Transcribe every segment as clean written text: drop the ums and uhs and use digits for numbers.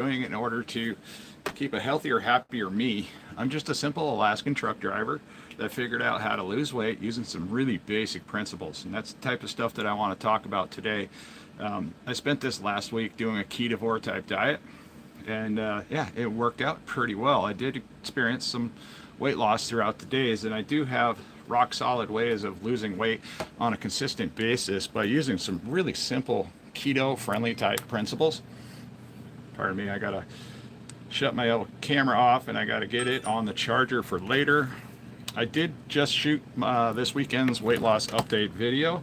doing in order to keep a healthier, happier me. I'm just a simple Alaskan truck driver that figured out how to lose weight using some really basic principles. And that's the type of stuff that I want to talk about today. I spent this last week doing a keto vor type diet, and yeah, it worked out pretty well. I did experience some weight loss throughout the days, and I do have rock solid ways of losing weight on a consistent basis by using some really simple keto friendly type principles. Pardon me, I gotta shut my camera off and I gotta get it on the charger for later. I did just shoot this weekend's weight loss update video.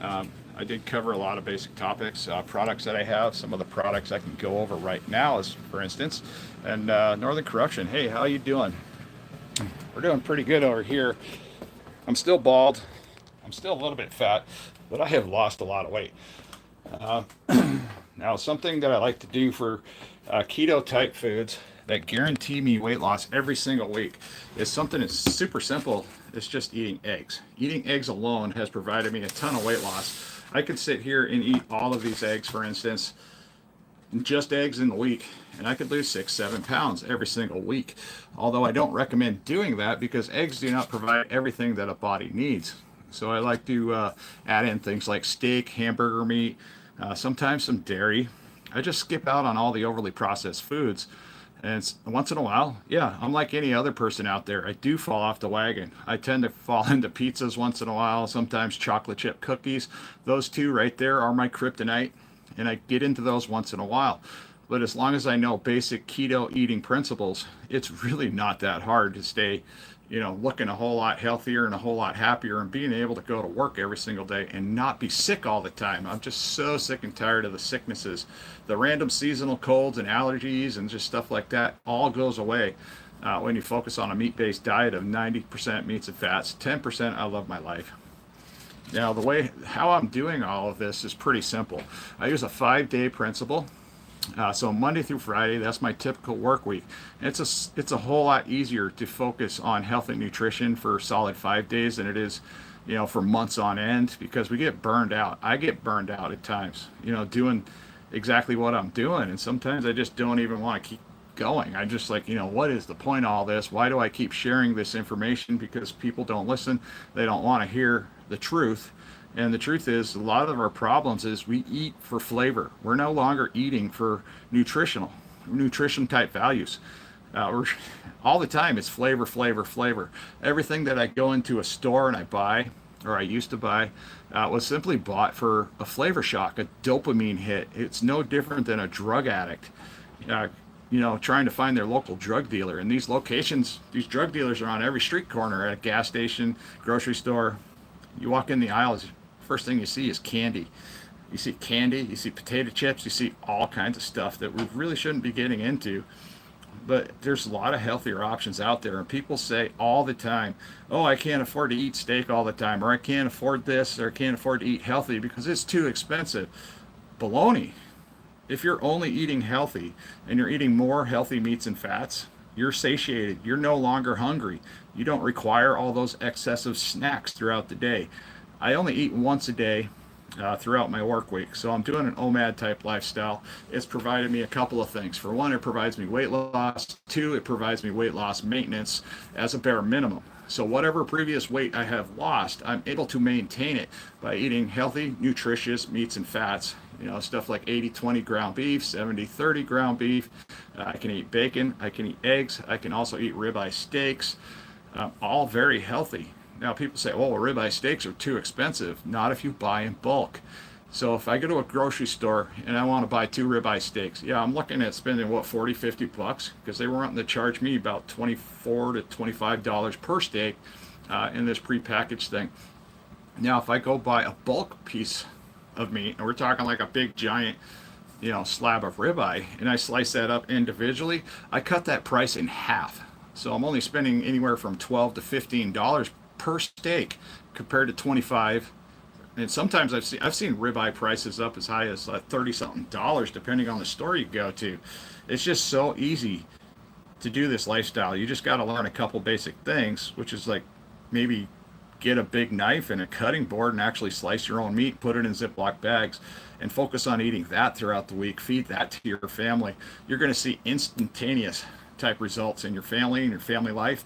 I did cover a lot of basic topics, products that I have, some of the products I can go over right now, as for instance, and Northern Corruption. Hey, how you doing? We're doing pretty good over here. I'm still bald. I'm still a little bit fat, but I have lost a lot of weight. Uh, Now, something that I like to do for keto type foods that guarantee me weight loss every single week is something that's super simple. It's just eating eggs. Eating eggs alone has provided me a ton of weight loss. I could sit here and eat all of these eggs, for instance, just eggs in the week, and I could lose 6-7 pounds every single week. Although I don't recommend doing that because eggs do not provide everything that a body needs. So I like to add in things like steak, hamburger meat, sometimes some dairy. I just skip out on all the overly processed foods. And once in a while, yeah, I'm like any other person out there. I do fall off the wagon. I tend to fall into pizzas once in a while, sometimes chocolate chip cookies. Those two right there are my kryptonite, and I get into those once in a while. But as long as I know basic keto eating principles, it's really not that hard to stay, looking a whole lot healthier and a whole lot happier and being able to go to work every single day and not be sick all the time. I'm just so sick and tired of the sicknesses. The random seasonal colds and allergies and just stuff like that all goes away when you focus on a meat-based diet of 90% meats and fats, 10% I love my life. Now, how I'm doing all of this is pretty simple. I use a 5-day principle. So Monday through Friday, that's my typical work week. It's a whole lot easier to focus on health and nutrition for solid 5 days than it is, for months on end, because we get burned out. I get burned out at times, doing exactly what I'm doing, and sometimes I just don't even want to keep going. I just like, what is the point of all this? Why do I keep sharing this information? Because people don't listen. They don't want to hear the truth. And the truth is, a lot of our problems is we eat for flavor. We're no longer eating for nutrition type values. We're all the time. It's flavor, flavor, flavor. Everything that I go into a store and I buy, or I used to buy, was simply bought for a flavor shock, a dopamine hit. It's no different than a drug addict, trying to find their local drug dealer. And these locations, these drug dealers are on every street corner, at a gas station, grocery store. You walk in the aisles, first thing you see is candy. You see candy, you see potato chips, you see all kinds of stuff that we really shouldn't be getting into. But there's a lot of healthier options out there. And people say all the time, oh, I can't afford to eat steak all the time, or I can't afford this, or I can't afford to eat healthy because it's too expensive. Baloney. If you're only eating healthy and you're eating more healthy meats and fats, you're satiated. You're no longer hungry. You don't require all those excessive snacks throughout the day. I only eat once a day throughout my work week. So I'm doing an OMAD type lifestyle. It's provided me a couple of things. For one, it provides me weight loss. Two, it provides me weight loss maintenance as a bare minimum. So whatever previous weight I have lost, I'm able to maintain it by eating healthy, nutritious meats and fats. Stuff like 80-20 ground beef, 70-30 ground beef. I can eat bacon. I can eat eggs. I can also eat ribeye steaks. All very healthy. Now people say, well, ribeye steaks are too expensive. Not if you buy in bulk. So if I go to a grocery store and I want to buy 2 ribeye steaks, yeah, I'm looking at spending, $40-50, because they were wanting to charge me about $24 to $25 per steak in this prepackaged thing. Now, if I go buy a bulk piece of meat, and we're talking like a big giant, slab of ribeye, and I slice that up individually, I cut that price in half. So I'm only spending anywhere from $12 to $15 per steak compared to 25. And sometimes I've seen ribeye prices up as high as 30 something dollars depending on the store you go to. It's just so easy to do this lifestyle. You just got to learn a couple basic things, which is like maybe get a big knife and a cutting board and actually slice your own meat, put it in Ziploc bags, and focus on eating that throughout the week. Feed that to your family. You're going to see instantaneous type results in your family and your family life.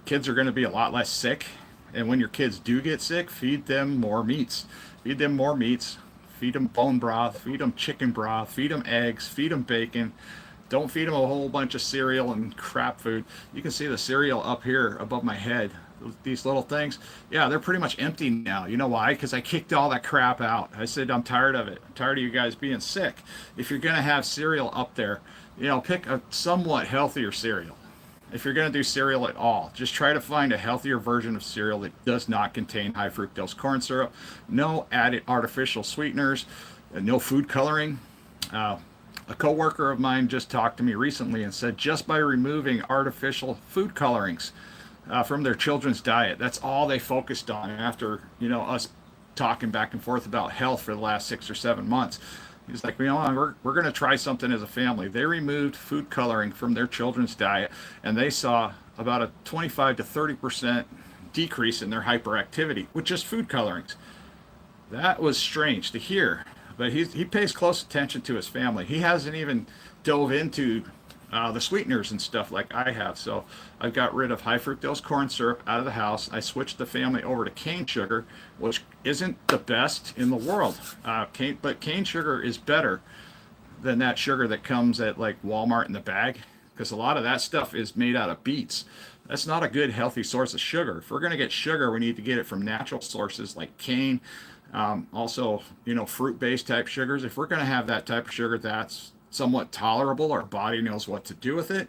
Kids are going to be a lot less sick. And when your kids do get sick, feed them more meats. Feed them more meats. Feed them bone broth. Feed them chicken broth. Feed them eggs. Feed them bacon. Don't feed them a whole bunch of cereal and crap food. You can see the cereal up here above my head. These little things, yeah, they're pretty much empty now. You know why? Because I kicked all that crap out. I said, I'm tired of it. I'm tired of you guys being sick. If you're going to have cereal up there, pick a somewhat healthier cereal. If you're going to do cereal at all, just try to find a healthier version of cereal that does not contain high fructose corn syrup, no added artificial sweeteners, no food coloring. A coworker of mine just talked to me recently and said just by removing artificial food colorings from their children's diet, that's all they focused on after, us talking back and forth about health for the last 6 or 7 months. He's like, we're going to try something as a family. They removed food coloring from their children's diet, and they saw about a 25 to 30% decrease in their hyperactivity with just food colorings. That was strange to hear, but he pays close attention to his family. He hasn't even dove into the sweeteners and stuff like I have. So I got rid of high fructose corn syrup out of the house. I switched the family over to cane sugar, which isn't the best in the world. But cane sugar is better than that sugar that comes at like Walmart in the bag, because a lot of that stuff is made out of beets. That's not a good healthy source of sugar. If we're going to get sugar, we need to get it from natural sources like cane. Also, fruit-based type sugars. If we're going to have that type of sugar that's somewhat tolerable, our body knows what to do with it.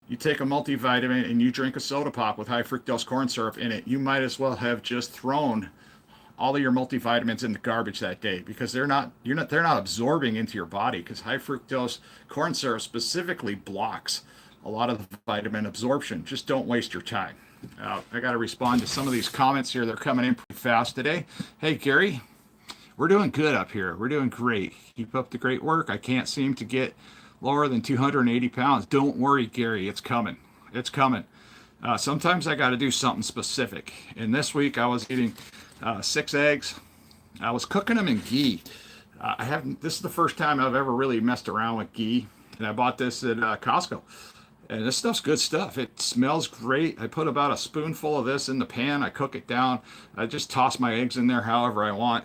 You take a multivitamin and you drink a soda pop with high fructose corn syrup in it, you might as well have just thrown all of your multivitamins in the garbage that day, because they're not absorbing into your body, because high fructose corn syrup specifically blocks a lot of the vitamin absorption. Just don't waste your time. I got to respond to some of these comments here. They're coming in pretty fast today. Hey, Gary, we're doing good up here. We're doing great. Keep up the great work. I can't seem to get lower than 280 pounds. Don't worry, Gary. It's coming. It's coming. Sometimes I got to do something specific. And this week I was eating 6 eggs. I was cooking them in ghee. This is the first time I've ever really messed around with ghee. And I bought this at Costco. And this stuff's good stuff. It smells great. I put about a spoonful of this in the pan. I cook it down. I just toss my eggs in there however I want.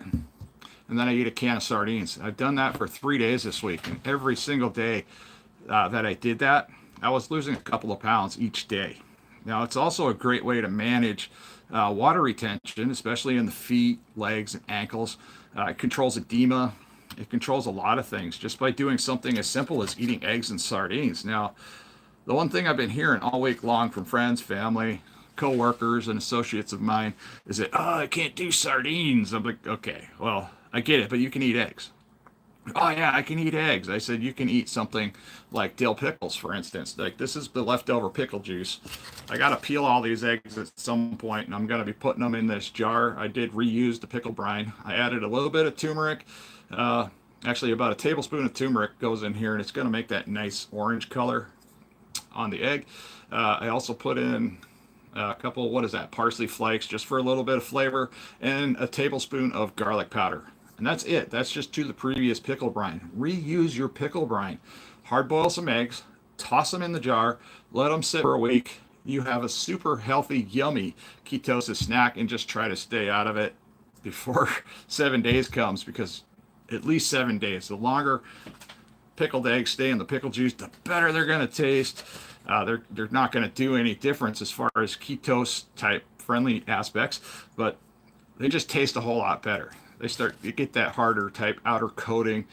And then I eat a can of sardines. I've done that for 3 days this week. And every single day that I did that, I was losing a couple of pounds each day. Now, it's also a great way to manage water retention, especially in the feet, legs, and ankles. It controls edema. It controls a lot of things just by doing something as simple as eating eggs and sardines. Now, the one thing I've been hearing all week long from friends, family, co-workers, and associates of mine is that, I can't do sardines. I'm like, okay, well, I get it, but you can eat eggs. Oh yeah, I can eat eggs. I said you can eat something like dill pickles, for instance. Like, this is the leftover pickle juice. I got to peel all these eggs at some point, and I'm going to be putting them in this jar. I did reuse the pickle brine. I added a little bit of turmeric. Actually, about a tablespoon of turmeric goes in here, and it's going to make that nice orange color on the egg. I also put in a couple, parsley flakes, just for a little bit of flavor, and a tablespoon of garlic powder. And that's it. That's just to the previous pickle brine. Reuse your pickle brine. Hard boil some eggs, toss them in the jar, let them sit for a week. You have a super healthy, yummy ketosis snack, and just try to stay out of it before 7 days comes, because at least 7 days. The longer pickled eggs stay in the pickle juice, the better they're going to taste. They're not going to do any difference as far as ketose type friendly aspects, but they just taste a whole lot better. You get that harder type outer coating,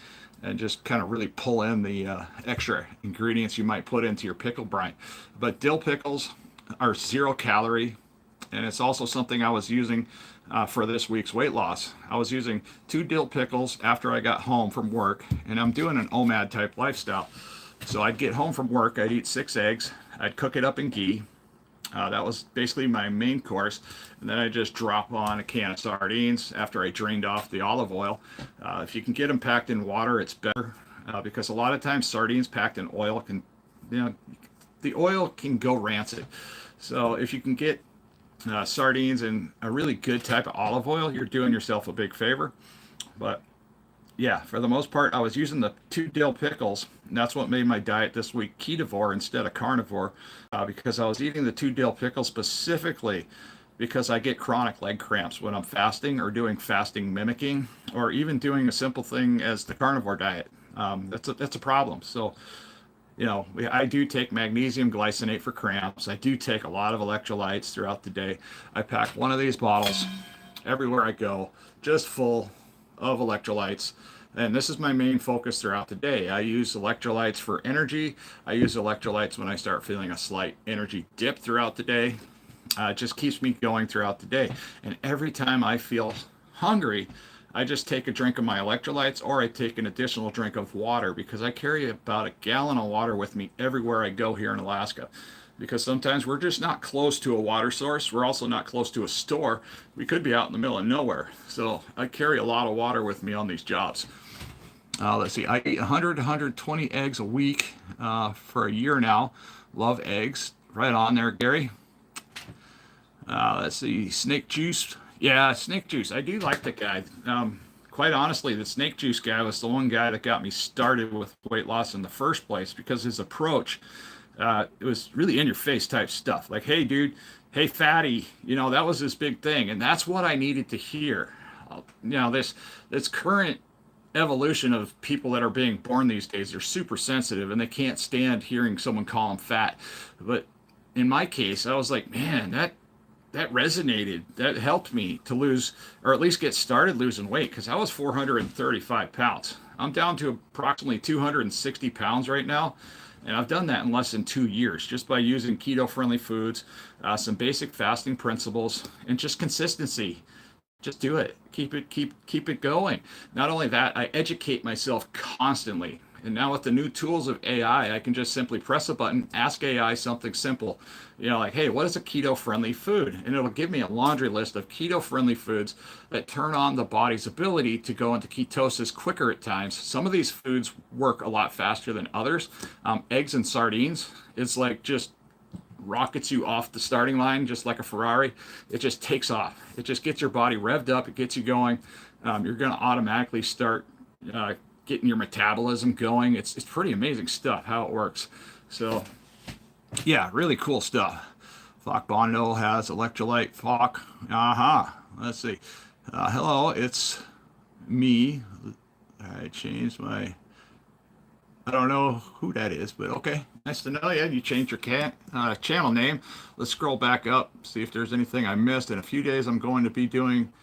and just kind of really pull in the extra ingredients you might put into your pickle brine. But dill pickles are 0 calorie, and it's also something I was using for this week's weight loss. I was using 2 dill pickles after I got home from work, and I'm doing an OMAD type lifestyle. So I'd get home from work, I'd eat 6 eggs, I'd cook it up in ghee. That was basically my main course. And then I just drop on a can of sardines after I drained off the olive oil. If you can get them packed in water, it's better, because a lot of times sardines packed in oil the oil can go rancid. So if you can get sardines, and a really good type of olive oil, you're doing yourself a big favor. But yeah, for the most part, I was using the 2 dill pickles, and that's what made my diet this week ketovore instead of carnivore, because I was eating the 2 dill pickles specifically because I get chronic leg cramps when I'm fasting or doing fasting mimicking, or even doing a simple thing as the carnivore diet. That's a problem. So I do take magnesium glycinate for cramps. I do take a lot of electrolytes throughout the day. I pack one of these bottles everywhere I go, just full of electrolytes. And this is my main focus throughout the day. I use electrolytes for energy. I use electrolytes when I start feeling a slight energy dip throughout the day. It just keeps me going throughout the day. And every time I feel hungry, I just take a drink of my electrolytes, or I take an additional drink of water, because I carry about a gallon of water with me everywhere I go here in Alaska. Because sometimes we're just not close to a water source. We're also not close to a store. We could be out in the middle of nowhere. So I carry a lot of water with me on these jobs. Let's see, I eat 100 120 eggs a week for a year now. Love eggs. Right on there, Gary. Let's see, snake juice. Yeah, snake juice. I do like that guy. Quite honestly, the snake juice guy was the one guy that got me started with weight loss in the first place, because his approach, it was really in your face type stuff. Like, hey, dude, hey, fatty, that was his big thing. And that's what I needed to hear. This current evolution of people that are being born these days, they're super sensitive and they can't stand hearing someone call them fat. But in my case, I was like, man, that resonated. That helped me to lose, or at least get started losing weight, because I was 435 pounds. I'm down to approximately 260 pounds right now. And I've done that in less than 2 years, just by using keto-friendly foods, some basic fasting principles, and just consistency. Just do it. Keep it going. Not only that, I educate myself constantly. And now with the new tools of AI, I can just simply press a button, ask AI something simple, like, hey, what is a keto-friendly food? And it'll give me a laundry list of keto-friendly foods that turn on the body's ability to go into ketosis quicker at times. Some of these foods work a lot faster than others. Eggs and sardines, it's like just rockets you off the starting line, just like a Ferrari. It just takes off. It just gets your body revved up. It gets you going. You're going to automatically start getting your metabolism going. It's pretty amazing stuff how it works. So yeah, really cool stuff. Falk Bondo has electrolyte. Falk. Let's see. Hello, it's me. I changed my. I don't know who that is, but okay. Nice to know you. You changed your channel name. Let's scroll back up, see if there's anything I missed. In a few days, I'm going to be doing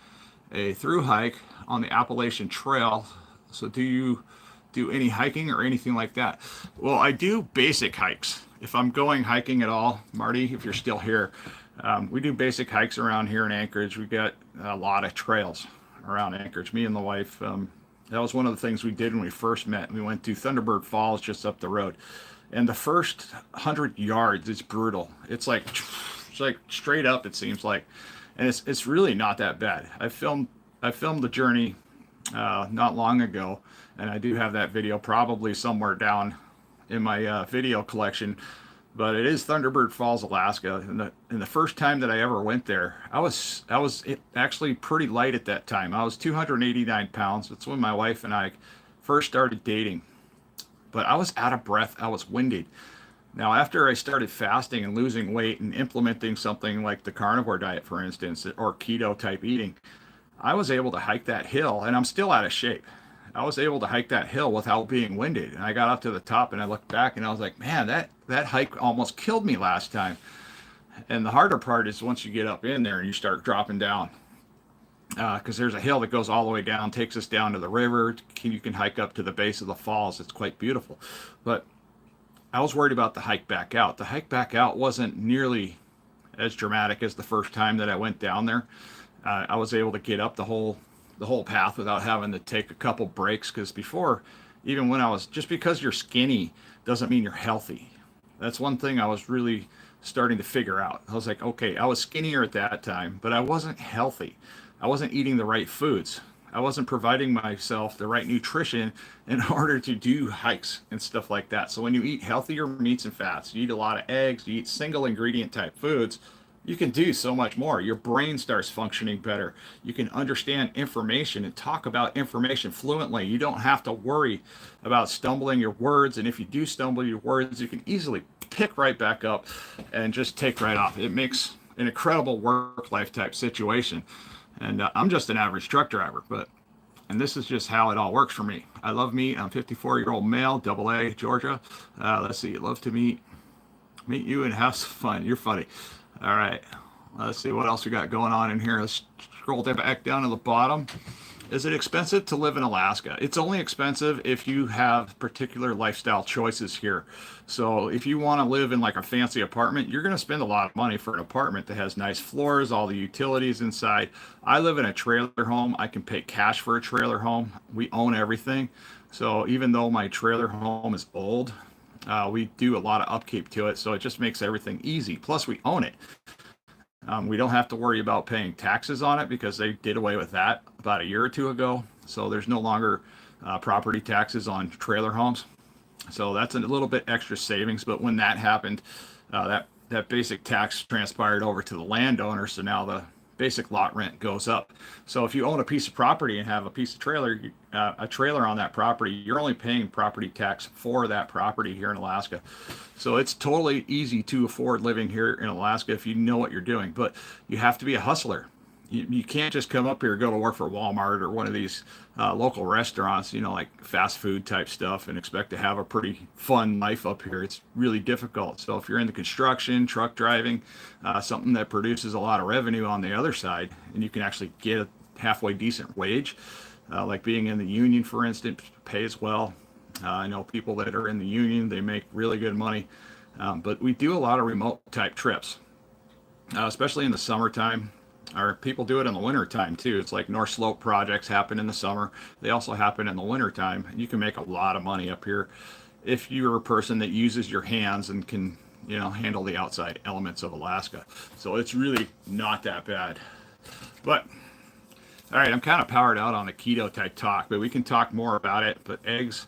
a through hike on the Appalachian Trail. So do you do any hiking or anything like that? Well, I do basic hikes. If I'm going hiking at all, Marty, if you're still here, we do basic hikes around here in Anchorage. We got a lot of trails around Anchorage. Me and the wife, that was one of the things we did when we first met. We went to Thunderbird Falls just up the road. And the first 100 yards is brutal. It's like straight up, it seems like. And it's really not that bad. I filmed the journey not long ago, and I do have that video probably somewhere down in my video collection. But it is Thunderbird Falls, Alaska, and the first time that I ever went there, I was actually pretty light at that time. I was 289 pounds. That's when my wife and I first started dating. But I was out of breath. I was winded. Now, after I started fasting and losing weight and implementing something like the carnivore diet, for instance, or keto type eating, I was able to hike that hill, and I'm still out of shape. I was able to hike that hill without being winded. And I got up to the top and I looked back and I was like, man, that hike almost killed me last time. And the harder part is once you get up in there and you start dropping down, because there's a hill that goes all the way down, takes us down to the river. You can hike up to the base of the falls. It's quite beautiful. But I was worried about the hike back out. The hike back out wasn't nearly as dramatic as the first time that I went down there. I was able to get up the whole path without having to take a couple breaks, because before, even when I was, just because you're skinny doesn't mean you're healthy. That's one thing I was really starting to figure out. I was like, okay, I was skinnier at that time, but I wasn't healthy. I wasn't eating the right foods. I wasn't providing myself the right nutrition in order to do hikes and stuff like that. So when you eat healthier meats and fats, you eat a lot of eggs, you eat single ingredient type foods, you can do so much more. Your brain starts functioning better. You can understand information and talk about information fluently. You don't have to worry about stumbling your words. And if you do stumble your words, you can easily pick right back up and just take right off. It makes an incredible work life type situation. And I'm just an average truck driver, and this is just how it all works for me. I love meat. I'm 54-year-old male, double A, Georgia. Let's see, love to meet you and have some fun. You're funny. All right. Let's see what else we got going on in here. Let's scroll back down to the bottom. Is it expensive to live in Alaska? It's only expensive if you have particular lifestyle choices here. So if you want to live in like a fancy apartment, you're going to spend a lot of money for an apartment that has nice floors, all the utilities inside. I live in a trailer home. I can pay cash for a trailer home. We own everything. So even though my trailer home is old, we do a lot of upkeep to it. So it just makes everything easy. Plus we own it. We don't have to worry about paying taxes on it because they did away with that about a year or two ago. So there's no longer property taxes on trailer homes. So that's a little bit extra savings. But when that happened, that basic tax transpired over to the landowner. So now the basic lot rent goes up. So if you own a piece of property and have a piece of trailer, a trailer on that property, you're only paying property tax for that property here in Alaska. So it's totally easy to afford living here in Alaska if you know what you're doing, but you have to be a hustler. You can't just come up here, go to work for Walmart or one of these local restaurants, like fast food type stuff, and expect to have a pretty fun life up here. It's really difficult. So if you're into construction, truck driving, something that produces a lot of revenue on the other side, and you can actually get a halfway decent wage, like being in the union, for instance, pays well. I know people that are in the union, they make really good money. But we do a lot of remote type trips, especially in the summertime. Or people do it in the winter time too. It's like North Slope projects happen in the summer. They also happen in the winter time. You can make a lot of money up here if you're a person that uses your hands and can, handle the outside elements of Alaska. So it's really not that bad. But all right, I'm kind of powered out on a keto type talk, but we can talk more about it. But eggs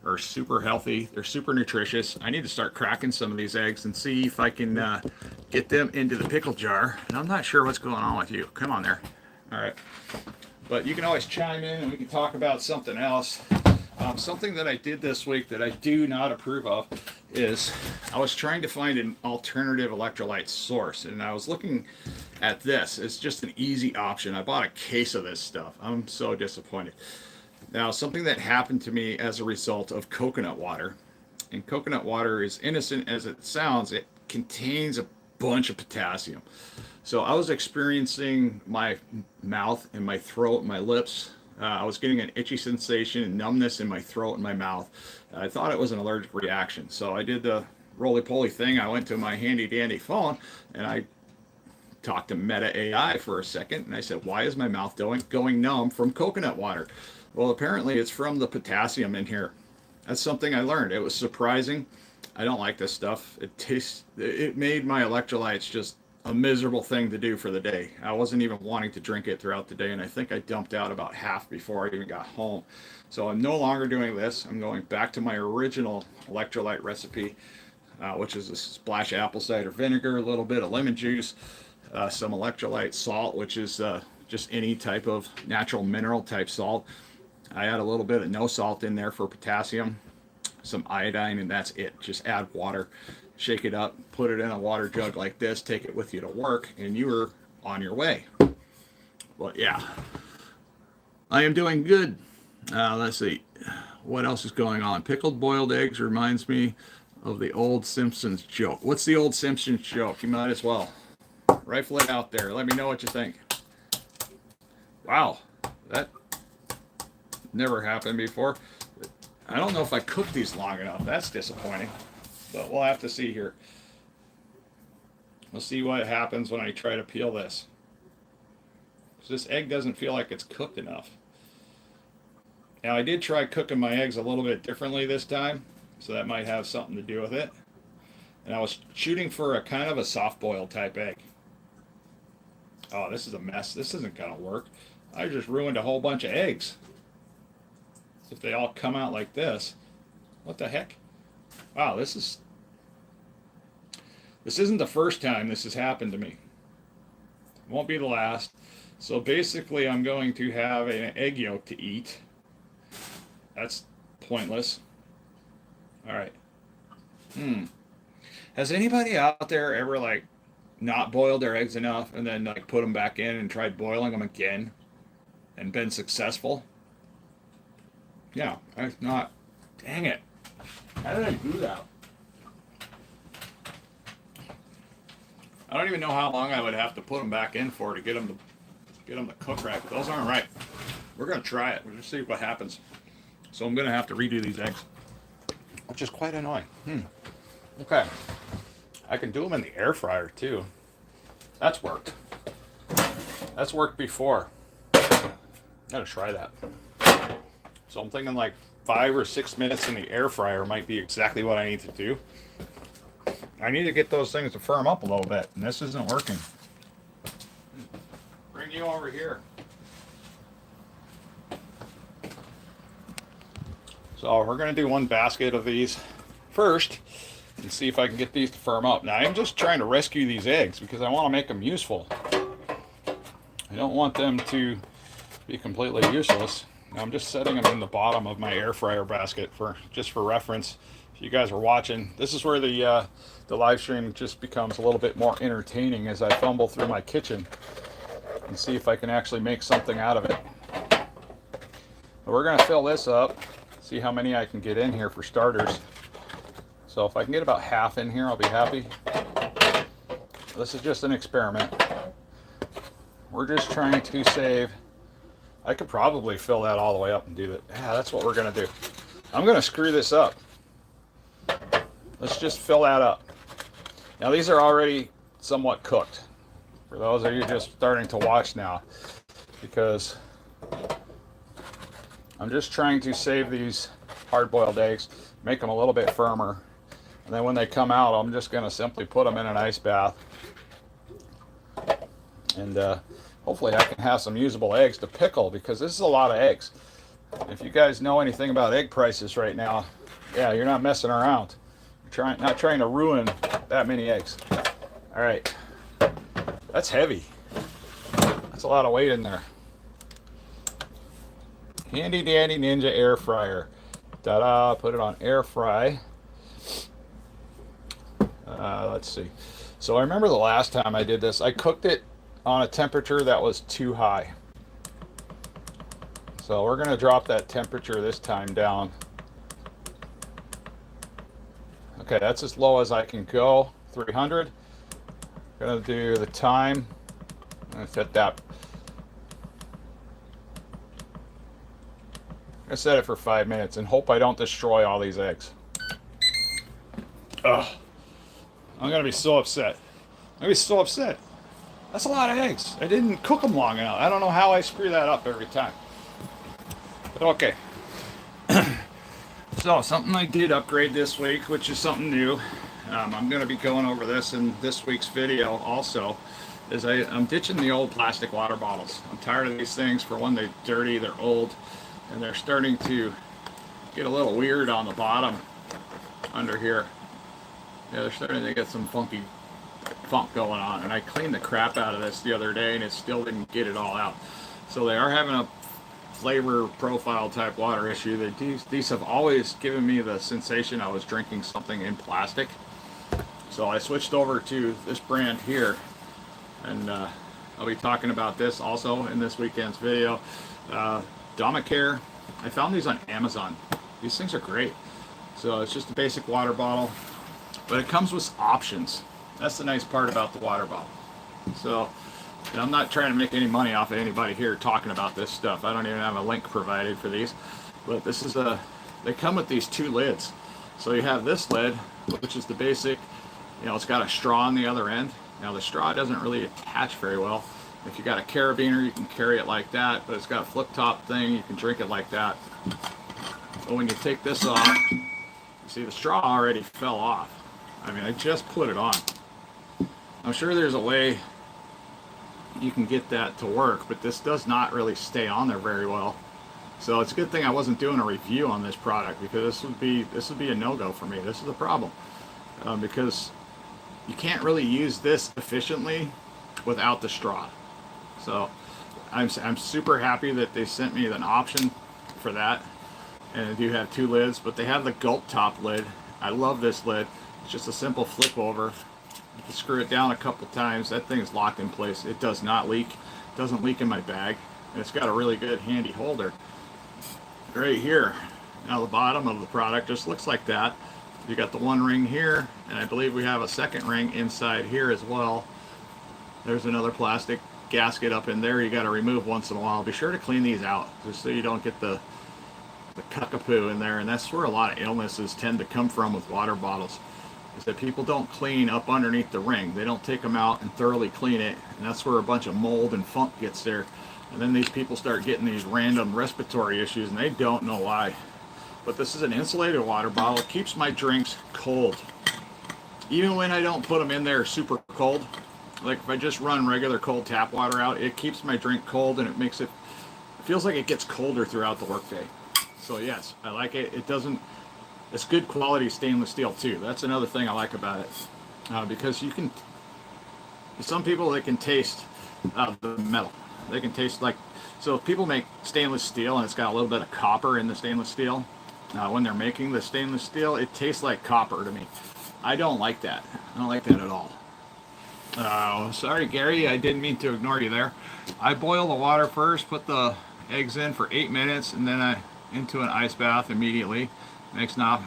are super healthy. They're super nutritious. I need to start cracking some of these eggs and see if I can get them into the pickle jar. And I'm not sure what's going on with you. Come on there. All right. But you can always chime in and we can talk about something else. Something that I did this week that I do not approve of is I was trying to find an alternative electrolyte source, and I was looking at this. It's just an easy option. I bought a case of this stuff. I'm so disappointed. Now, something that happened to me as a result of coconut water, and coconut water is innocent as it sounds, it contains a bunch of potassium. So I was experiencing my mouth and my throat and my lips. I was getting an itchy sensation and numbness in my throat and my mouth. I thought it was an allergic reaction. So I did the roly-poly thing. I went to my handy-dandy phone and I talked to Meta AI for a second. And I said, why is my mouth going numb from coconut water? Well, apparently it's from the potassium in here. That's something I learned. It was surprising. I don't like this stuff. It made my electrolytes just a miserable thing to do for the day. I wasn't even wanting to drink it throughout the day, and I think I dumped out about half before I even got home. So I'm no longer doing this. I'm going back to my original electrolyte recipe, which is a splash of apple cider vinegar, a little bit of lemon juice, some electrolyte salt, which is just any type of natural mineral type salt. I add a little bit of no salt in there for potassium, some iodine, and that's it. Just add water, shake it up, put it in a water jug like this, take it with you to work, and you are on your way. But yeah, I am doing good. Let's see, what else is going on? Pickled boiled eggs reminds me of the old Simpsons joke. What's the old Simpsons joke? You might as well rifle it out there. Let me know what you think. Wow, that never happened before. I don't know if I cooked these long enough. That's disappointing. But we'll have to see here. We'll see what happens when I try to peel this. This egg doesn't feel like it's cooked enough. Now I did try cooking my eggs a little bit differently this time, so that might have something to do with it. And I was shooting for a kind of a soft boiled type egg. Oh, this is a mess. This isn't gonna work. I just ruined a whole bunch of eggs. If they all come out like this, what the heck? Wow, this isn't the first time this has happened to me. Won't be the last. So basically, I'm going to have an egg yolk to eat. That's pointless. All right. Has anybody out there ever like not boiled their eggs enough and then like put them back in and tried boiling them again and been successful? Yeah, I've not. Dang it. How did I do that? I don't even know how long I would have to put them back in for to get them to cook right. But those aren't right. We're gonna try it. We'll just see what happens. So I'm gonna have to redo these eggs, which is quite annoying. Okay, I can do them in the air fryer too. That's worked. That's worked before. Gotta try that. So I'm thinking like 5 or 6 minutes in the air fryer might be exactly what I need to do. I need to get those things to firm up a little bit, and this isn't working. Bring you over here. So we're going to do one basket of these first and see if I can get these to firm up. Now I'm just trying to rescue these eggs because I want to make them useful. I don't want them to be completely useless. Now I'm just setting them in the bottom of my air fryer basket for reference. If you guys are watching, this is where the live stream just becomes a little bit more entertaining as I fumble through my kitchen and see if I can actually make something out of it. But we're going to fill this up, see how many I can get in here for starters. So if I can get about half in here, I'll be happy. This is just an experiment. We're just trying to save. I could probably fill that all the way up and do that. Yeah, that's what we're going to do. I'm going to screw this up. Let's just fill that up. Now these are already somewhat cooked. For those of you just starting to watch now, because I'm just trying to save these hard-boiled eggs, make them a little bit firmer, and then when they come out, I'm just going to simply put them in an ice bath, and hopefully I can have some usable eggs to pickle, because this is a lot of eggs. If you guys know anything about egg prices right now, yeah, you're not messing around. Not trying to ruin that many eggs. All right, that's heavy. That's a lot of weight in there. Handy dandy ninja air fryer. Ta-da! Put it on air fry. Let's see. So I remember the last time I did this, I cooked it on a temperature that was too high. So we're going to drop that temperature this time down. Okay, that's as low as I can go, 300. Gonna do the time. I'm gonna set that. I'm gonna set it for 5 minutes and hope I don't destroy all these eggs. Ugh. I'm gonna be so upset. I'm gonna be so upset. That's a lot of eggs. I didn't cook them long enough. I don't know how I screw that up every time. But okay. So something I did upgrade this week, which is something new. I'm going to be going over this in this week's video also, is I'm ditching the old plastic water bottles. I'm tired of these things. For one, they're dirty, they're old, and they're starting to get a little weird on the bottom under here. Yeah, they're starting to get some funky funk going on, and I cleaned the crap out of this the other day and it still didn't get it all out. So they are having a flavor profile type water issue. These have always given me the sensation I was drinking something in plastic. So I switched over to this brand here, and I'll be talking about this also in this weekend's video. Domicare. I found these on Amazon. These things are great. So it's just a basic water bottle, but it comes with options. That's the nice part about the water bottle. So, and I'm not trying to make any money off of anybody here talking about this stuff. I don't even have a link provided for these. But this is they come with these two lids. So you have this lid, which is the basic, it's got a straw on the other end. Now the straw doesn't really attach very well. If you got a carabiner, you can carry it like that, but it's got a flip top thing, you can drink it like that. But when you take this off, you see the straw already fell off. I mean, I just put it on. I'm sure there's a way you can get that to work, but this does not really stay on there very well. So it's a good thing I wasn't doing a review on this product, because this would be a no-go for me. This is a problem, because you can't really use this efficiently without the straw. So I'm super happy that they sent me an option for that. And they do have 2 lids, but they have the gulp top lid. I love this lid. It's just a simple flip over. You can screw it down a couple times. That thing's locked in place. It does not leak. It doesn't leak in my bag. And it's got a really good handy holder right here. Now the bottom of the product just looks like that. You got the 1 ring here, and I believe we have a 2nd ring inside here as well. There's another plastic gasket up in there you got to remove once in a while. Be sure to clean these out just so you don't get the cuckapoo in there, and that's where a lot of illnesses tend to come from with water bottles, is that people don't clean up underneath the ring. They don't take them out and thoroughly clean it, and that's where a bunch of mold and funk gets there. And then these people start getting these random respiratory issues, and they don't know why. But this is an insulated water bottle. It keeps my drinks cold. Even when I don't put them in there super cold, like if I just run regular cold tap water out, it keeps my drink cold, and it feels like it gets colder throughout the workday. So yes, I like it. It's good quality stainless steel too. That's another thing I like about it. Because some people, they can taste the metal. They can taste like, so if people make stainless steel and it's got a little bit of copper in the stainless steel, when they're making the stainless steel, it tastes like copper to me. I don't like that. I don't like that at all. Sorry, Gary, I didn't mean to ignore you there. I boil the water first, put the eggs in for 8 minutes, and then into an ice bath immediately. Next knob.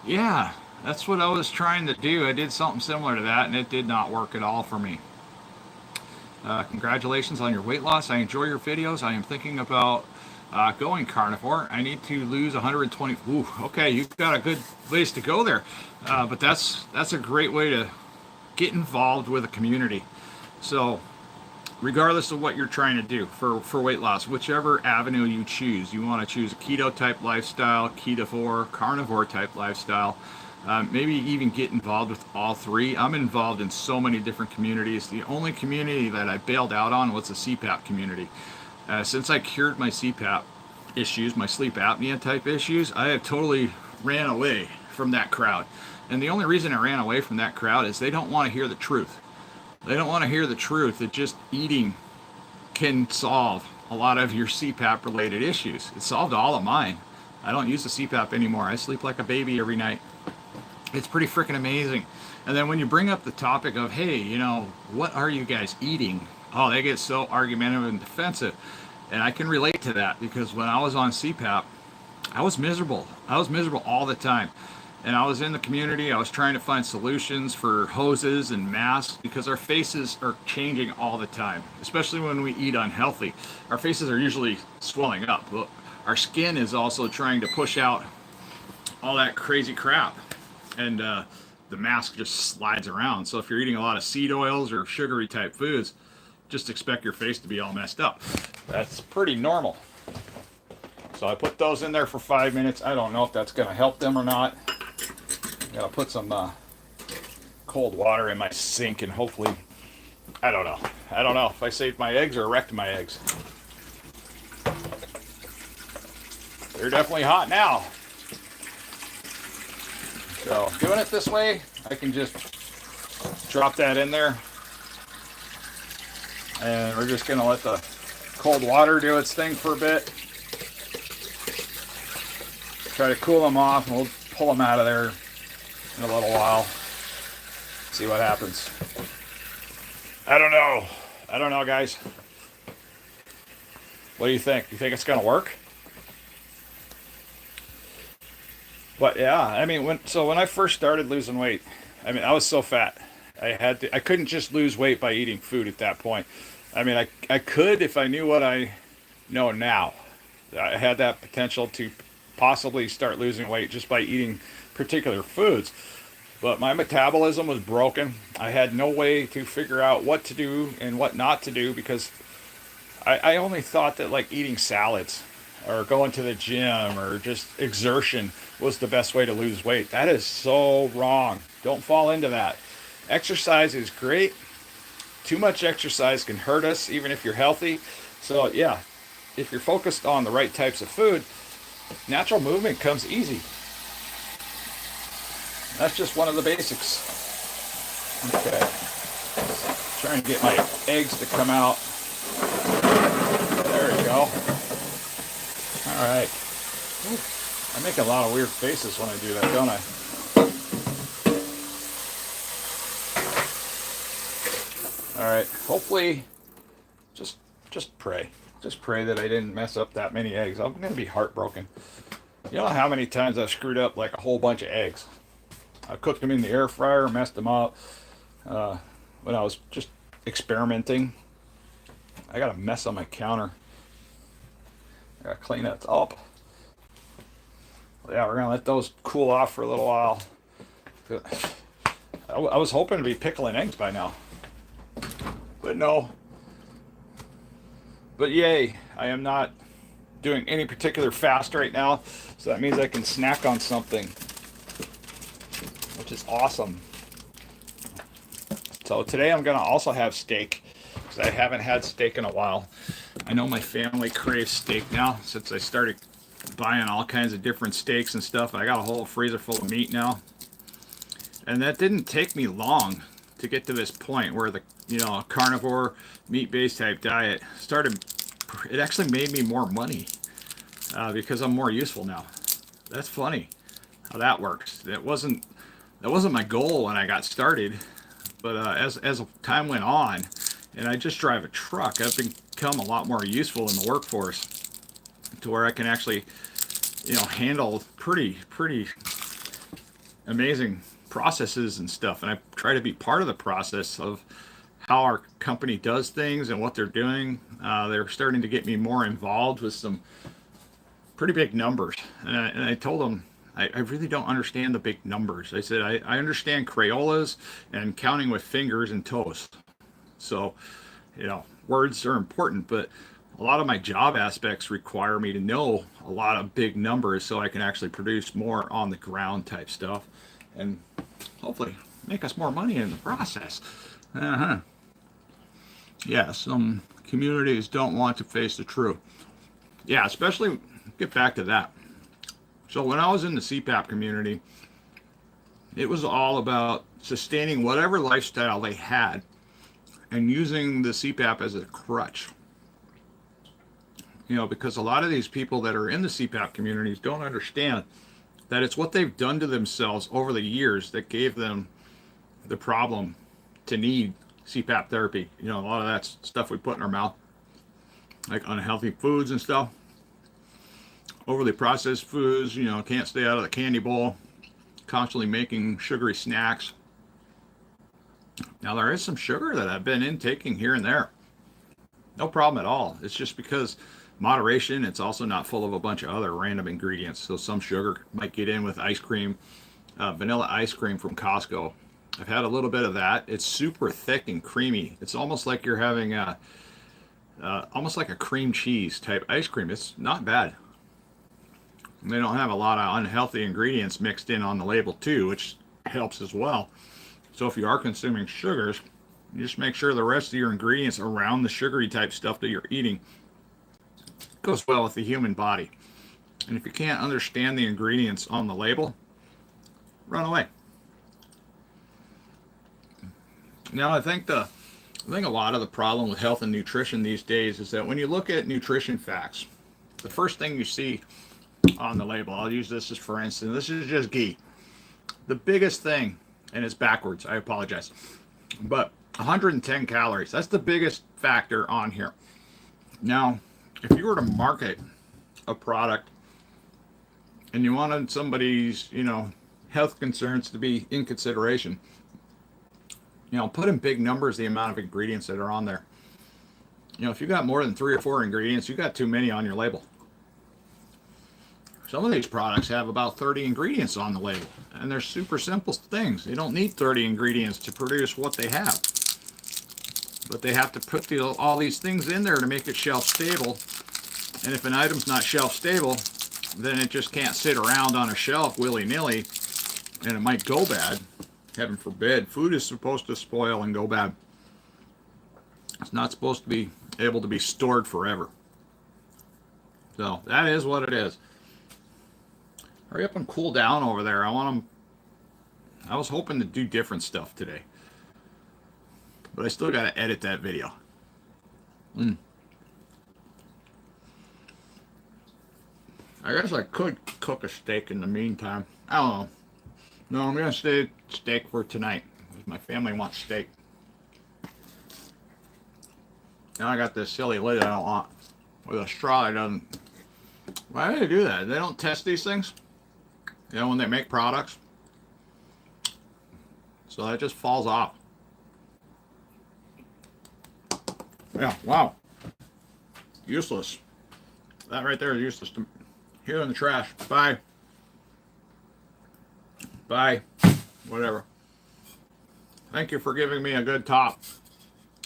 Yeah, that's what I was trying to do. I did something similar to that, and it did not work at all for me. Congratulations on your weight loss. I enjoy your videos. I am thinking about going carnivore. I need to lose 120. Ooh, okay, you've got a good ways to go there. But that's a great way to get involved with a community. So regardless of what you're trying to do for weight loss, whichever avenue you choose, you want to choose a keto type lifestyle, ketovore, carnivore type lifestyle, maybe even get involved with all 3. I'm involved in so many different communities. The only community that I bailed out on was the CPAP community. Since I cured my CPAP issues, my sleep apnea type issues, I have totally ran away from that crowd. And the only reason I ran away from that crowd is they don't want to hear the truth. They don't want to hear the truth that just eating can solve a lot of your CPAP related issues. It solved all of mine. I don't use the CPAP anymore. I sleep like a baby every night. It's pretty freaking amazing. And then when you bring up the topic of, hey, what are you guys eating? Oh, they get so argumentative and defensive. And I can relate to that because when I was on CPAP, I was miserable. I was miserable all the time. And I was in the community, I was trying to find solutions for hoses and masks because our faces are changing all the time, especially when we eat unhealthy. Our faces are usually swelling up. But our skin is also trying to push out all that crazy crap. And the mask just slides around. So if you're eating a lot of seed oils or sugary type foods, just expect your face to be all messed up. That's pretty normal. So I put those in there for 5 minutes. I don't know if that's going to help them or not. Gotta put some cold water in my sink and hopefully, I don't know if I saved my eggs or wrecked my eggs. They're definitely hot now. So doing it this way, I can just drop that in there. And we're just gonna let the cold water do its thing for a bit. Try to cool them off, and we'll pull them out of there in a little while. See what happens. I don't know, guys. What do you think? You think it's gonna work? But yeah, I mean, when I first started losing weight, I mean, I was so fat. I couldn't just lose weight by eating food at that point. I mean, I could if I knew what I know now. I had that potential to possibly start losing weight just by eating particular foods. But my metabolism was broken. I had no way to figure out what to do and what not to do because I only thought that like eating salads or going to the gym or just exertion was the best way to lose weight. That is so wrong. Don't fall into that. Exercise is great. Too much exercise can hurt us even if you're healthy. So yeah, if you're focused on the right types of food, natural movement comes easy. That's just one of the basics. Okay. Trying to get my eggs to come out. go. All right. I make a lot of weird faces when I do that, don't I? All right. Hopefully, just pray. Just pray that I didn't mess up that many eggs. I'm gonna be heartbroken. You know how many times I've screwed up like a whole bunch of eggs? I cooked them in the air fryer, messed them up. When I was just experimenting, I got a mess on my counter. I gotta clean that up. Yeah, we're gonna let those cool off for a little while. I was hoping to be pickling eggs by now, but no. But yay, I am not doing any particular fast right now, so that means I can snack on something, which is awesome. So today I'm gonna also have steak, because I haven't had steak in a while. I know my family craves steak now since I started buying all kinds of different steaks and stuff. I got a whole freezer full of meat now, and that didn't take me long to get to this point where the carnivore meat-based type diet started. It actually made me more money because I'm more useful now. That's funny how that works. That wasn't my goal when I got started, but as time went on, and I just drive a truck, I've become a lot more useful in the workforce to where I can actually handle pretty amazing processes and stuff, and I try to be part of the process of how our company does things and what they're doing. They're starting to get me more involved with some pretty big numbers, and I told them I really don't understand the big numbers. I said I understand Crayolas and counting with fingers and toes, so words are important, but a lot of my job aspects require me to know a lot of big numbers so I can actually produce more on the ground type stuff and hopefully make us more money in the process. Yeah, some communities don't want to face the truth. Yeah, especially, get back to that. So when I was in the CPAP community, it was all about sustaining whatever lifestyle they had and using the CPAP as a crutch. Because a lot of these people that are in the CPAP communities don't understand that it's what they've done to themselves over the years that gave them the problem to need CPAP therapy. A lot of that stuff we put in our mouth, like unhealthy foods and stuff, overly processed foods, can't stay out of the candy bowl, constantly making sugary snacks. Now, there is some sugar that I've been intaking here and there. No problem at all. It's just because moderation, it's also not full of a bunch of other random ingredients. So some sugar might get in with ice cream, vanilla ice cream from Costco. I've had a little bit of that. It's super thick and creamy. It's almost like you're having almost like a cream cheese type ice cream. It's not bad. And they don't have a lot of unhealthy ingredients mixed in on the label too, which helps as well. So if you are consuming sugars, just make sure the rest of your ingredients around the sugary type stuff that you're eating goes well with the human body. And if you can't understand the ingredients on the label, run away. Now, I think a lot of the problem with health and nutrition these days is that when you look at nutrition facts, the first thing you see on the label, I'll use this as for instance, this is just ghee. The biggest thing, and it's backwards, I apologize, but 110 calories, that's the biggest factor on here. Now, if you were to market a product and you wanted somebody's, health concerns to be in consideration, put in big numbers the amount of ingredients that are on there. If you got more than 3 or 4 ingredients, you got too many on your label. Some of these products have about 30 ingredients on the label, and they're super simple things. They don't need 30 ingredients to produce what they have. But they have to put all these things in there to make it shelf stable. And if an item's not shelf stable, then it just can't sit around on a shelf willy-nilly, and it might go bad. Heaven forbid. Food is supposed to spoil and go bad. It's not supposed to be able to be stored forever. So that is what it is. Hurry up and cool down over there. I was hoping to do different stuff today, but I still got to edit that video. I guess I could cook a steak in the meantime. I don't know. No, I'm gonna stay steak for tonight. My family wants steak. Now I got this silly lid I don't want with a straw that doesn't. Why do they do that? They don't test these things, you know, when they make products. So that just falls off. Yeah, wow. Useless. That right there is useless. Here in the trash. Bye. Bye. Whatever. Thank you for giving me a good top.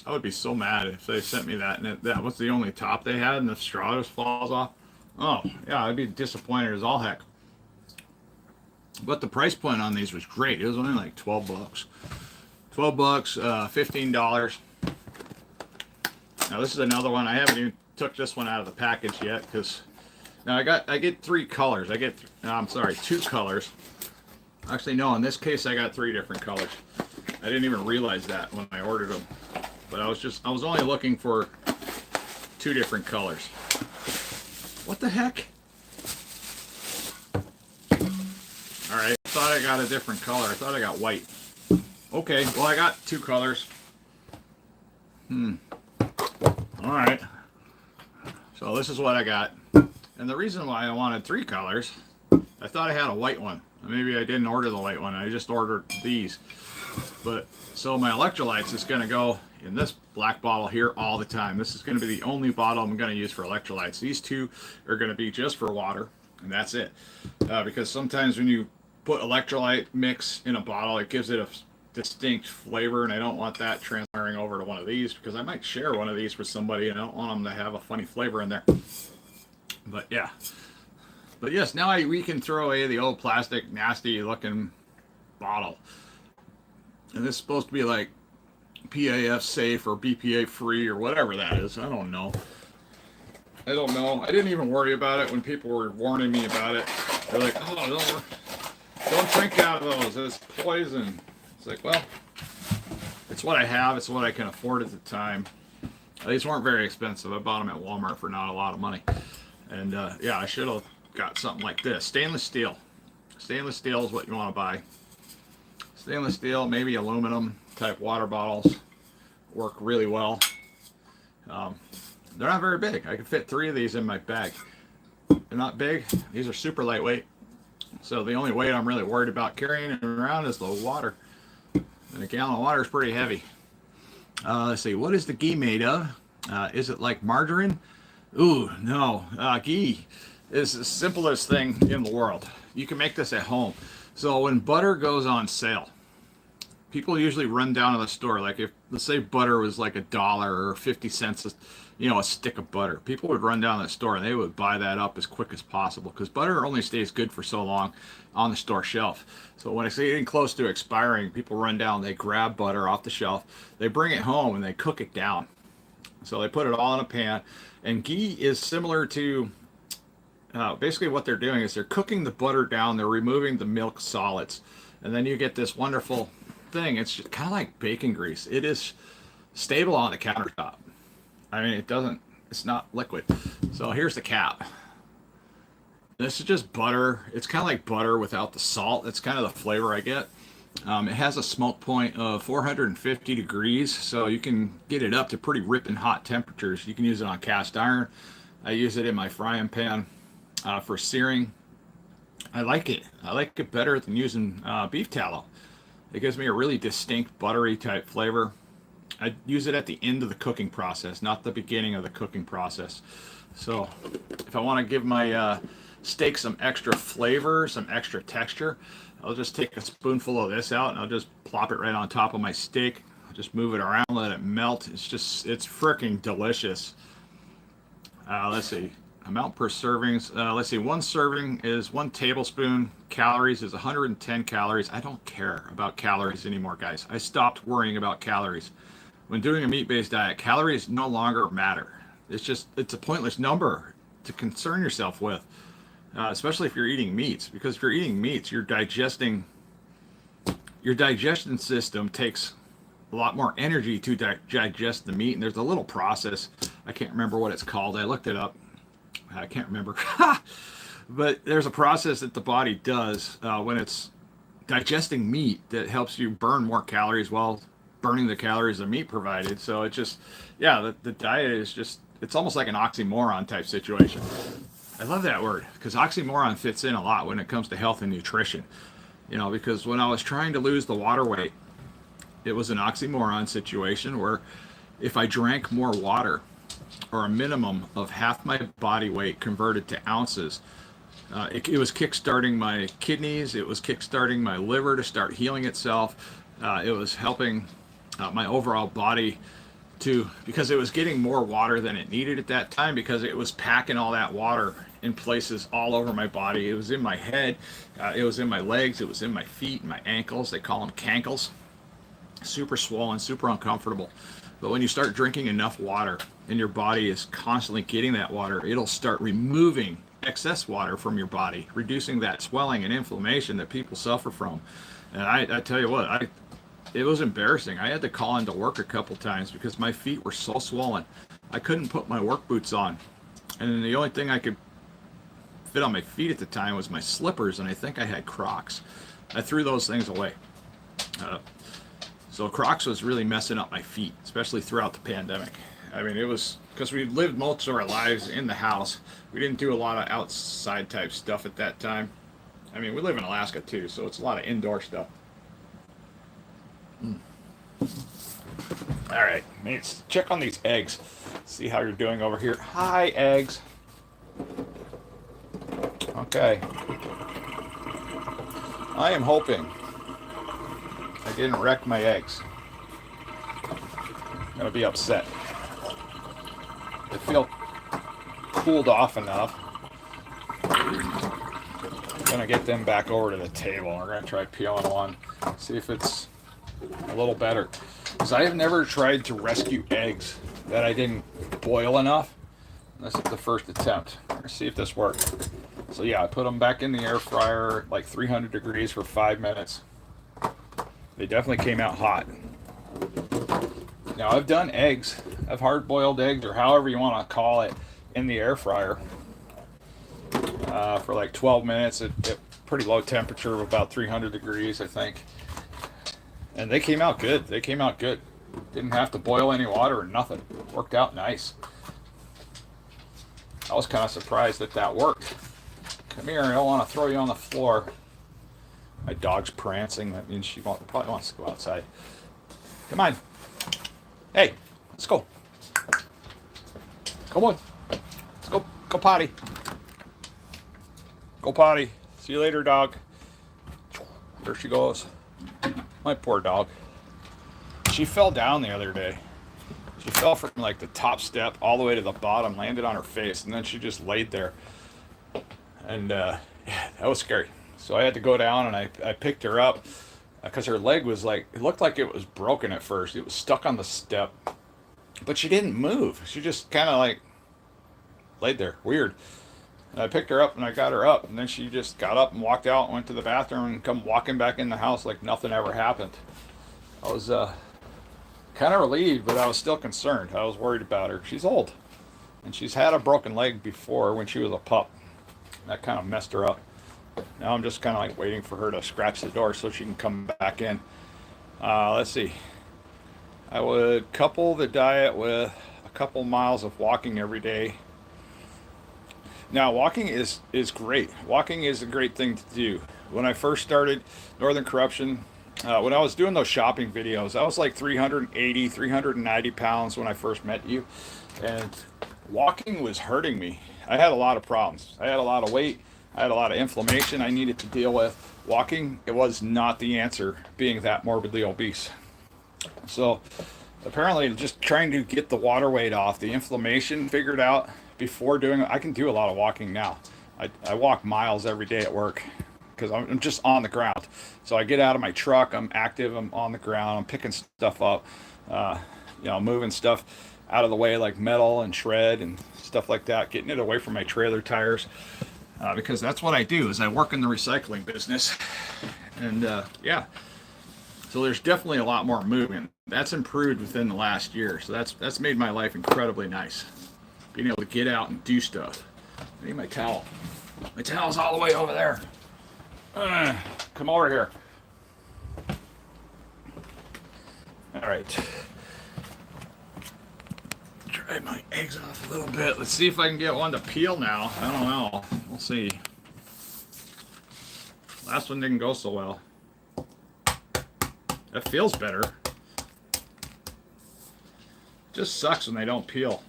I would be so mad if they sent me that and that was the only top they had and the straw just falls off. Oh, yeah, I'd be disappointed as all heck. But the price point on these was great. It was only like 12 bucks. 12 bucks, $15. Now this is another one. I haven't even took this one out of the package yet because now I get 3 colors. I'm sorry, 2 colors. Actually, no, in this case I got 3 different colors. I didn't even realize that when I ordered them. But I was only looking for 2 different colors. What the heck? Alright, I thought I got a different color. I thought I got white. Okay, well I got 2 colors. Alright. So this is what I got. And the reason why I wanted 3 colors, I thought I had a white one. Maybe I didn't order the white one. I just ordered these. But so my electrolytes is going to go in this black bottle here all the time. This is going to be the only bottle I'm going to use for electrolytes. These 2 are going to be just for water, and that's it. Because sometimes when you put electrolyte mix in a bottle, it gives it a distinct flavor, and I don't want that transferring over to one of these because I might share one of these with somebody, and I don't want them to have a funny flavor in there. But yeah. But yes, now we can throw away the old plastic, nasty looking bottle. And this is supposed to be like PAF safe or BPA free or whatever that is. I don't know. I I didn't even worry about it when people were warning me about it. They're like, oh, don't drink out of those. It's poison. It's like, well, it's what I have. It's what I can afford at the time. These weren't very expensive. I bought them at Walmart for not a lot of money. And yeah, I should have got something like this. Stainless steel. Stainless steel is what you want to buy. Stainless steel, maybe aluminum type water bottles work really well. They're not very big. I can fit 3 of these in my bag. They're not big. These are super lightweight. So the only weight I'm really worried about carrying around is the water. And a gallon of water is pretty heavy. Let's see, what is the ghee made of? Is it like margarine? Ooh, no. Ghee is the simplest thing in the world. You can make this at home. So when butter goes on sale, people usually run down to the store. Like if, let's say butter was like $1 or 50 cents, a stick of butter. People would run down to the store and they would buy that up as quick as possible because butter only stays good for so long on the store shelf. So when it's getting close to expiring, people run down, they grab butter off the shelf, they bring it home and they cook it down. So they put it all in a pan. And ghee is similar to basically what they're doing is they're cooking the butter down, they're removing the milk solids, and then you get this wonderful thing. It's just kind of like bacon grease. It is stable on the countertop. I mean, it's not liquid. So here's the cap. This is just butter. It's kind of like butter without the salt. That's kind of the flavor I get. It has a smoke point of 450 degrees, so you can get it up to pretty ripping hot temperatures. You can use it on cast iron. I use it in my frying pan for searing. I like it. I like it better than using beef tallow. It gives me a really distinct buttery type flavor. I use it at the end of the cooking process, not the beginning of the cooking process. So if I want to give my steak some extra flavor, some extra texture, I'll just take a spoonful of this out and I'll just plop it right on top of my steak. I'll just move it around, let it melt. It's freaking delicious. Let's see, amount per servings. Let's see, 1 serving is 1 tablespoon. Calories is 110 calories. I don't care about calories anymore, guys. I stopped worrying about calories. When doing a meat-based diet, calories no longer matter. It's a pointless number to concern yourself with. Especially if you're eating meats, because if you're eating meats, your digestion system takes a lot more energy to digest the meat, and there's a little process. I can't remember what it's called. I looked it up. I can't remember. But there's a process that the body does when it's digesting meat that helps you burn more calories while burning the calories the meat provided. So it just, yeah, the diet is just, it's almost like an oxymoron type situation. I love that word because oxymoron fits in a lot when it comes to health and nutrition. You know, because when I was trying to lose the water weight, it was an oxymoron situation where if I drank more water or a minimum of half my body weight converted to ounces, it was kickstarting my kidneys. It was kickstarting my liver to start healing itself. It was helping my overall body because it was getting more water than it needed at that time because it was packing all that water in places all over my body. It was in my head. It was in my legs. It was in my feet and my ankles. They call them cankles. Super swollen, super uncomfortable. But when you start drinking enough water and your body is constantly getting that water, it'll start removing excess water from your body, reducing that swelling and inflammation that people suffer from. And I tell you what, it was embarrassing. I had to call into work a couple times because my feet were so swollen. I couldn't put my work boots on. And the only thing I could fit on my feet at the time was my slippers, and I think I had Crocs. I threw those things away. So Crocs was really messing up my feet, especially throughout the pandemic. I mean, it was because we lived most of our lives in the house. We didn't do a lot of outside type stuff at that time. I mean, we live in Alaska too, so it's a lot of indoor stuff. All right, let's check on these eggs. See how you're doing over here. Hi, eggs. Okay. I am hoping I didn't wreck my eggs. I'm gonna be upset. They feel cooled off enough. I'm gonna get them back over to the table. We're gonna try peeling one, see if it's a little better. Because I have never tried to rescue eggs that I didn't boil enough. This is the first attempt. Let's see if this works. So yeah, I put them back in the air fryer like 300 degrees for 5 minutes. They definitely came out hot. Now I've done eggs, I've hard boiled eggs or however you want to call it in the air fryer for like 12 minutes at pretty low temperature of about 300 degrees I think. And they came out good. They came out good. Didn't have to boil any water or nothing. Worked out nice. I was kind of surprised that that worked. Come here, I don't want to throw you on the floor. My dog's prancing. That means she probably wants to go outside. Come on. Hey, let's go. Come on. Let's go. Go potty. Go potty. See you later, dog. There she goes. My poor dog. She fell down the other day. She fell from like the top step all the way to the bottom, landed on her face, and then she just laid there. And yeah, that was scary. So I had to go down and I picked her up because her leg was like, it looked like it was broken at first. It was stuck on the step, but she didn't move. She just kind of like laid there. Weird. And I picked her up and I got her up, and then she just got up and walked out and went to the bathroom and come walking back in the house like nothing ever happened. I was kind of relieved, but I was still concerned. I was worried about her. She's old, and she's had a broken leg before when she was a pup. That kind of messed her up. Now I'm just kind of like waiting for her to scratch the door so she can come back in. Let's see. I would couple the diet with a couple miles of walking every day. Now, walking is great. Walking is a great thing to do. When I first started Northern Corruption, when I was doing those shopping videos, I was like 380, 390 pounds when I first met you. And walking was hurting me. I had a lot of problems. I had a lot of weight. I had a lot of inflammation I needed to deal with. Walking, it was not the answer, being that morbidly obese. So apparently just trying to get the water weight off, the inflammation figured out before doing it. I can do a lot of walking now. I walk miles every day at work because I'm just on the ground. So I get out of my truck, I'm active, I'm on the ground, I'm picking stuff up, moving stuff out of the way like metal and shred and stuff like that, getting it away from my trailer tires. Because that's what I do is I work in the recycling business. And yeah, so there's definitely a lot more movement. That's improved within the last year. So that's made my life incredibly nice. Being able to get out and do stuff. I need my towel. My towel's all the way over there. Come over here. All right. Dry my eggs off a little bit. Let's see if I can get one to peel now. I don't know. We'll see. Last one didn't go so well. That feels better. Just sucks when they don't peel.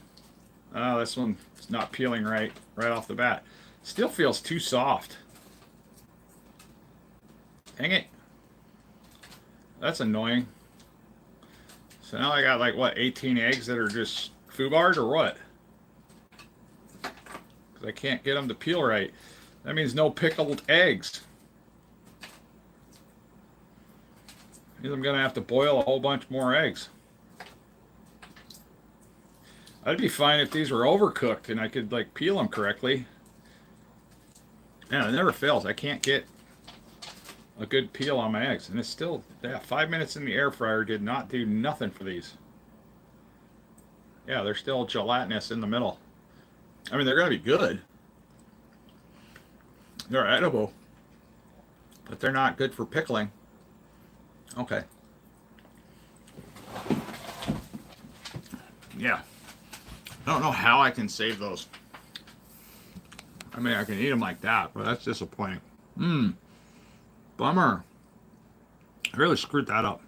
Oh, this one's not peeling right off the bat. Still feels too soft. Dang it. That's annoying. So now I got like, what, 18 eggs that are just foobarred or what? Because I can't get them to peel right. That means no pickled eggs. Means I'm going to have to boil a whole bunch more eggs. I'd be fine if these were overcooked and I could like peel them correctly. Man, it never fails. I can't get a good peel on my eggs. And it's still, yeah, 5 minutes in the air fryer did not do nothing for these. Yeah, they're still gelatinous in the middle. I mean, they're going to be good. They're edible. But they're not good for pickling. Okay. Yeah. I don't know how I can save those. I mean, I can eat them like that, but that's disappointing. Bummer. I really screwed that up.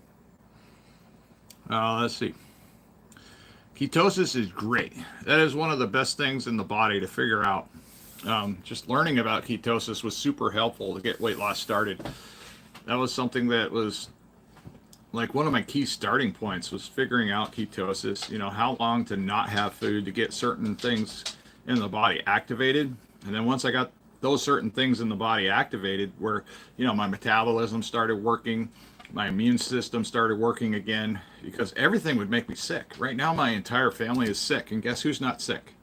Let's see. Ketosis is great. That is one of the best things in the body to figure out. Just learning about ketosis was super helpful to get weight loss started. That was something that was like one of my key starting points was figuring out ketosis, you know, how long to not have food to get certain things in the body activated. And then once I got those certain things in the body activated where, you know, my metabolism started working, my immune system started working again, because everything would make me sick. Right now, my entire family is sick. And guess who's not sick?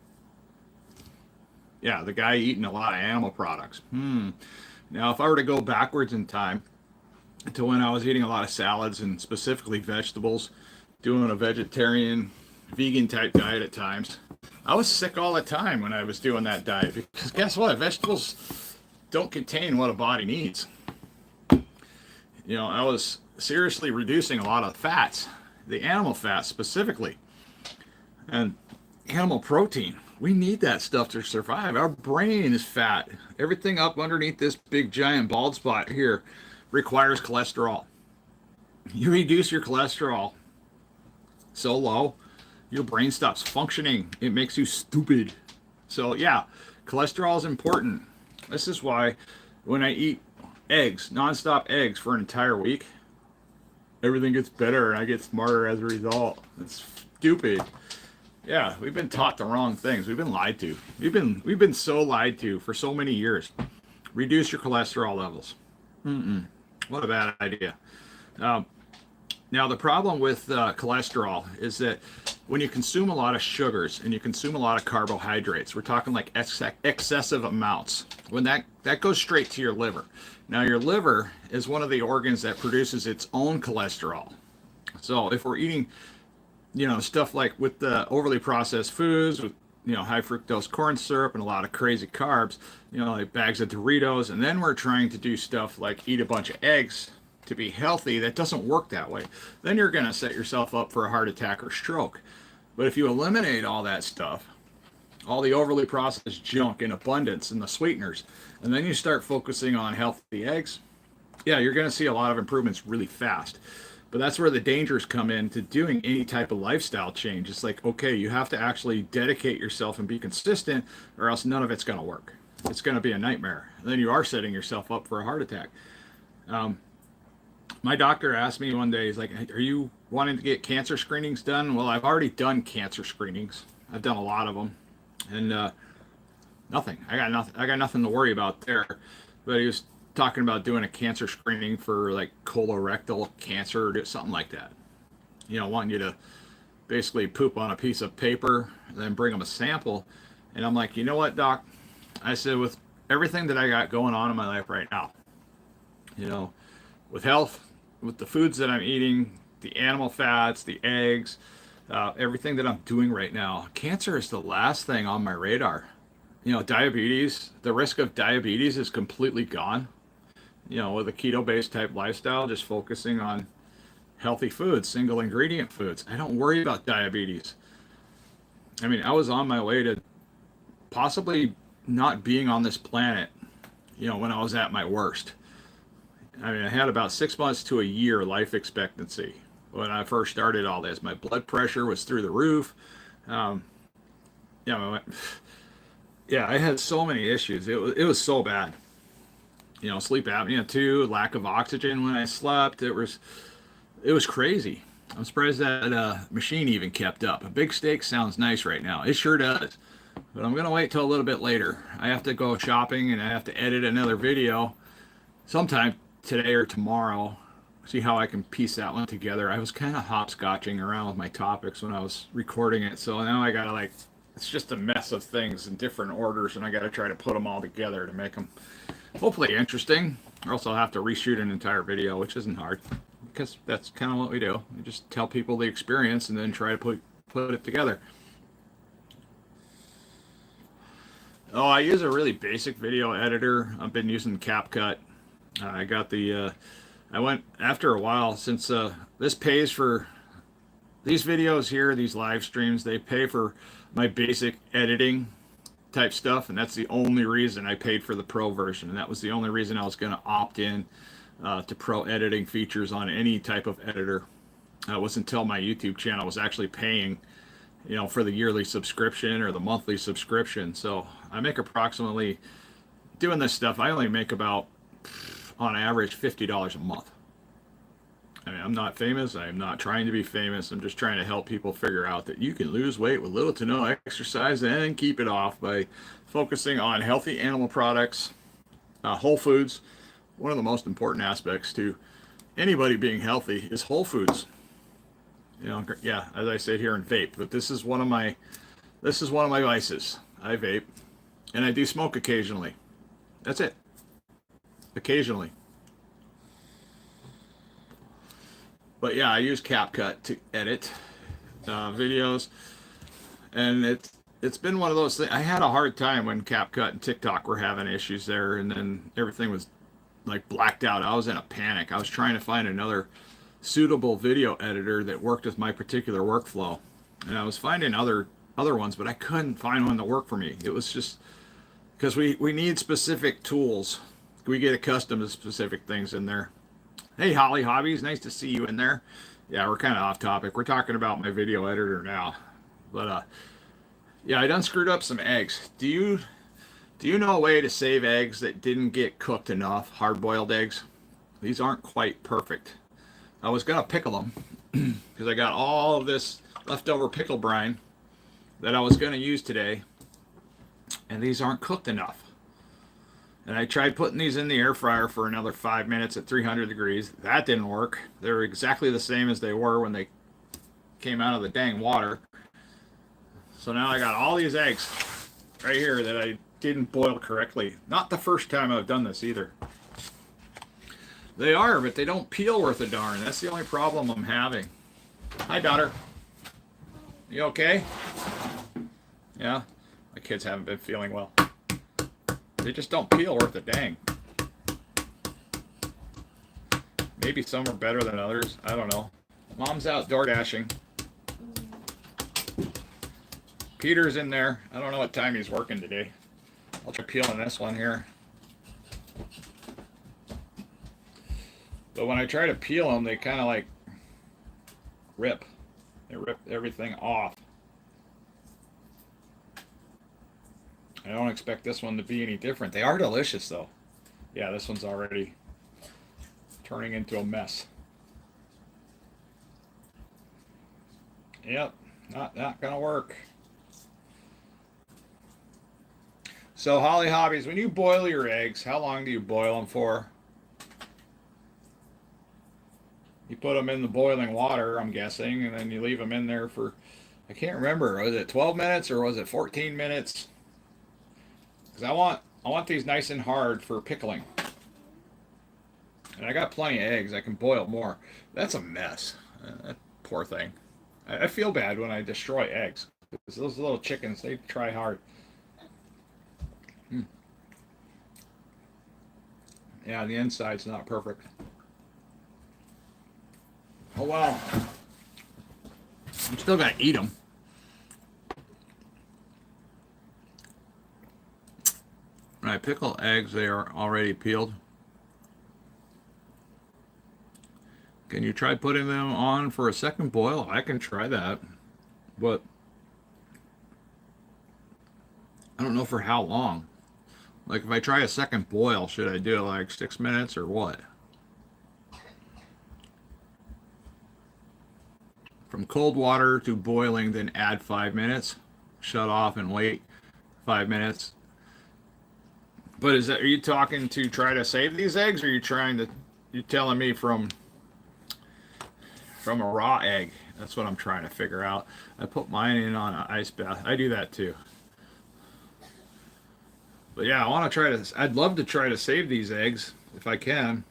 Yeah, the guy eating a lot of animal products. Now, if I were to go backwards in time, to when I was eating a lot of salads and specifically vegetables, doing a vegetarian, vegan type diet at times, I was sick all the time when I was doing that diet because guess what? Vegetables don't contain what a body needs. You know, I was seriously reducing a lot of fats, the animal fats specifically, and animal protein. We need that stuff to survive. Our brain is fat. Everything up underneath this big giant bald spot here requires cholesterol. You reduce your cholesterol so low, your brain stops functioning. It makes you stupid. So yeah, cholesterol is important. This is why when I eat eggs, nonstop eggs for an entire week, everything gets better and I get smarter as a result. It's stupid. Yeah, we've been taught the wrong things. We've been lied to. We've been so lied to for so many years. Reduce your cholesterol levels. What a bad idea. Now, the problem with cholesterol is that when you consume a lot of sugars and you consume a lot of carbohydrates, we're talking like excessive amounts, when that goes straight to your liver. Now, your liver is one of the organs that produces its own cholesterol. So if we're eating, you know, stuff like with the overly processed foods, with, you know, high fructose corn syrup and a lot of crazy carbs, you know, like bags of Doritos, and then we're trying to do stuff like eat a bunch of eggs to be healthy, that doesn't work that way. Then you're going to set yourself up for a heart attack or stroke. But if you eliminate all that stuff, all the overly processed junk in abundance and the sweeteners, and then you start focusing on healthy eggs, yeah, you're going to see a lot of improvements really fast. But that's where the dangers come in to doing any type of lifestyle change. It's like, okay, you have to actually dedicate yourself and be consistent, or else none of it's going to work. It's going to be a nightmare. And then you are setting yourself up for a heart attack. My doctor asked me one day, he's like, are you wanting to get cancer screenings done? Well, I've already done cancer screenings. I've done a lot of them. And nothing. I got nothing to worry about there. But he was talking about doing a cancer screening for like colorectal cancer or something like that. You know, wanting you to basically poop on a piece of paper and then bring them a sample. And I'm like, you know what, doc? I said, with everything that I got going on in my life right now, you know, with health, with the foods that I'm eating, the animal fats, the eggs, everything that I'm doing right now, cancer is the last thing on my radar. Diabetes, the risk of diabetes is completely gone. With a keto-based type lifestyle, just focusing on healthy foods, single ingredient foods. I don't worry about diabetes. I mean, I was on my way to possibly not being on this planet, when I was at my worst. I mean, I had about 6 months to a year life expectancy when I first started all this. My blood pressure was through the roof. Um, yeah, yeah, I had so many issues. It was so bad. Sleep apnea too, lack of oxygen when I slept. It was crazy. I'm surprised that machine even kept up. A big steak sounds nice right now. It sure does. But I'm gonna wait till a little bit later. I have to go shopping and I have to edit another video sometime today or tomorrow. See how I can piece that one together. I was kind of hopscotching around with my topics when I was recording it, so now I gotta it's just a mess of things in different orders, and I gotta try to put them all together to make them hopefully interesting. Or else I'll have to reshoot an entire video, which isn't hard because that's kind of what we do. We just tell people the experience and then try to put it together. Oh, I use a really basic video editor. I've been using CapCut. I got I went after a while since this pays for these videos here, these live streams, they pay for my basic editing type stuff, and that's the only reason I paid for the pro version, and that was the only reason I was going to opt in to pro editing features on any type of editor. It wasn't until my YouTube channel was actually paying, for the yearly subscription or the monthly subscription. So I make approximately, doing this stuff, I only make about, on average, $50 a month. I mean, I'm not famous. I'm not trying to be famous. I'm just trying to help people figure out that you can lose weight with little to no exercise and keep it off by focusing on healthy animal products, whole foods. One of the most important aspects to anybody being healthy is whole foods. Yeah, as I say here in vape, but this is one of my vices. I vape, and I do smoke occasionally. That's it. Occasionally. But yeah, I use CapCut to edit videos, and it's been one of those things. I had a hard time when CapCut and TikTok were having issues there, and then everything was like blacked out. I was in a panic. I was trying to find another suitable video editor that worked with my particular workflow, and I was finding other ones, but I couldn't find one that worked for me. It was just because we need specific tools. We get accustomed to specific things in there. Hey, Holly Hobbies, nice to see you in there. Yeah, we're kind of off topic. We're talking about my video editor now. But yeah, I done screwed up some eggs. Do you know a way to save eggs that didn't get cooked enough? Hard-boiled eggs. These aren't quite perfect. I was gonna pickle them because I got all of this leftover pickle brine that I was gonna use today, and these aren't cooked enough. And I tried putting these in the air fryer for another 5 minutes at 300 degrees. That didn't work. They're exactly the same as they were when they came out of the dang water. So now I got all these eggs right here that I didn't boil correctly. Not the first time I've done this either. They are, but they don't peel worth a darn. That's the only problem I'm having. Hi, daughter. You okay? Yeah? My kids haven't been feeling well. They just don't peel worth a dang. Maybe some are better than others. I don't know. Mom's out door dashing. Peter's in there. I don't know what time he's working today. I'll try peeling this one here. But when I try to peel them, they kind of rip. They rip everything off. I don't expect this one to be any different. They are delicious, though. Yeah, this one's already turning into a mess. Yep, not gonna work. So, Holly Hobbies, when you boil your eggs, how long do you boil them for? You put them in the boiling water, I'm guessing, and then you leave them in there for, I can't remember, was it 12 minutes or was it 14 minutes? Because I want these nice and hard for pickling. And I got plenty of eggs. I can boil more. That's a mess. That poor thing. I feel bad when I destroy eggs. Because those little chickens, they try hard. Mm. Yeah, the inside's not perfect. Oh well. I'm still gonna eat them. When I pickle eggs, they are already peeled. Can you try putting them on for a second boil? I can try that, but I don't know for how long. Like if I try a second boil, should I do it like 6 minutes or what? From cold water to boiling, then add 5 minutes. Shut off and wait 5 minutes. But are you talking to try to save these eggs, or are you trying to? You telling me from a raw egg? That's what I'm trying to figure out. I put mine in on an ice bath. I do that too. But yeah, I want to try to. I'd love to try to save these eggs if I can.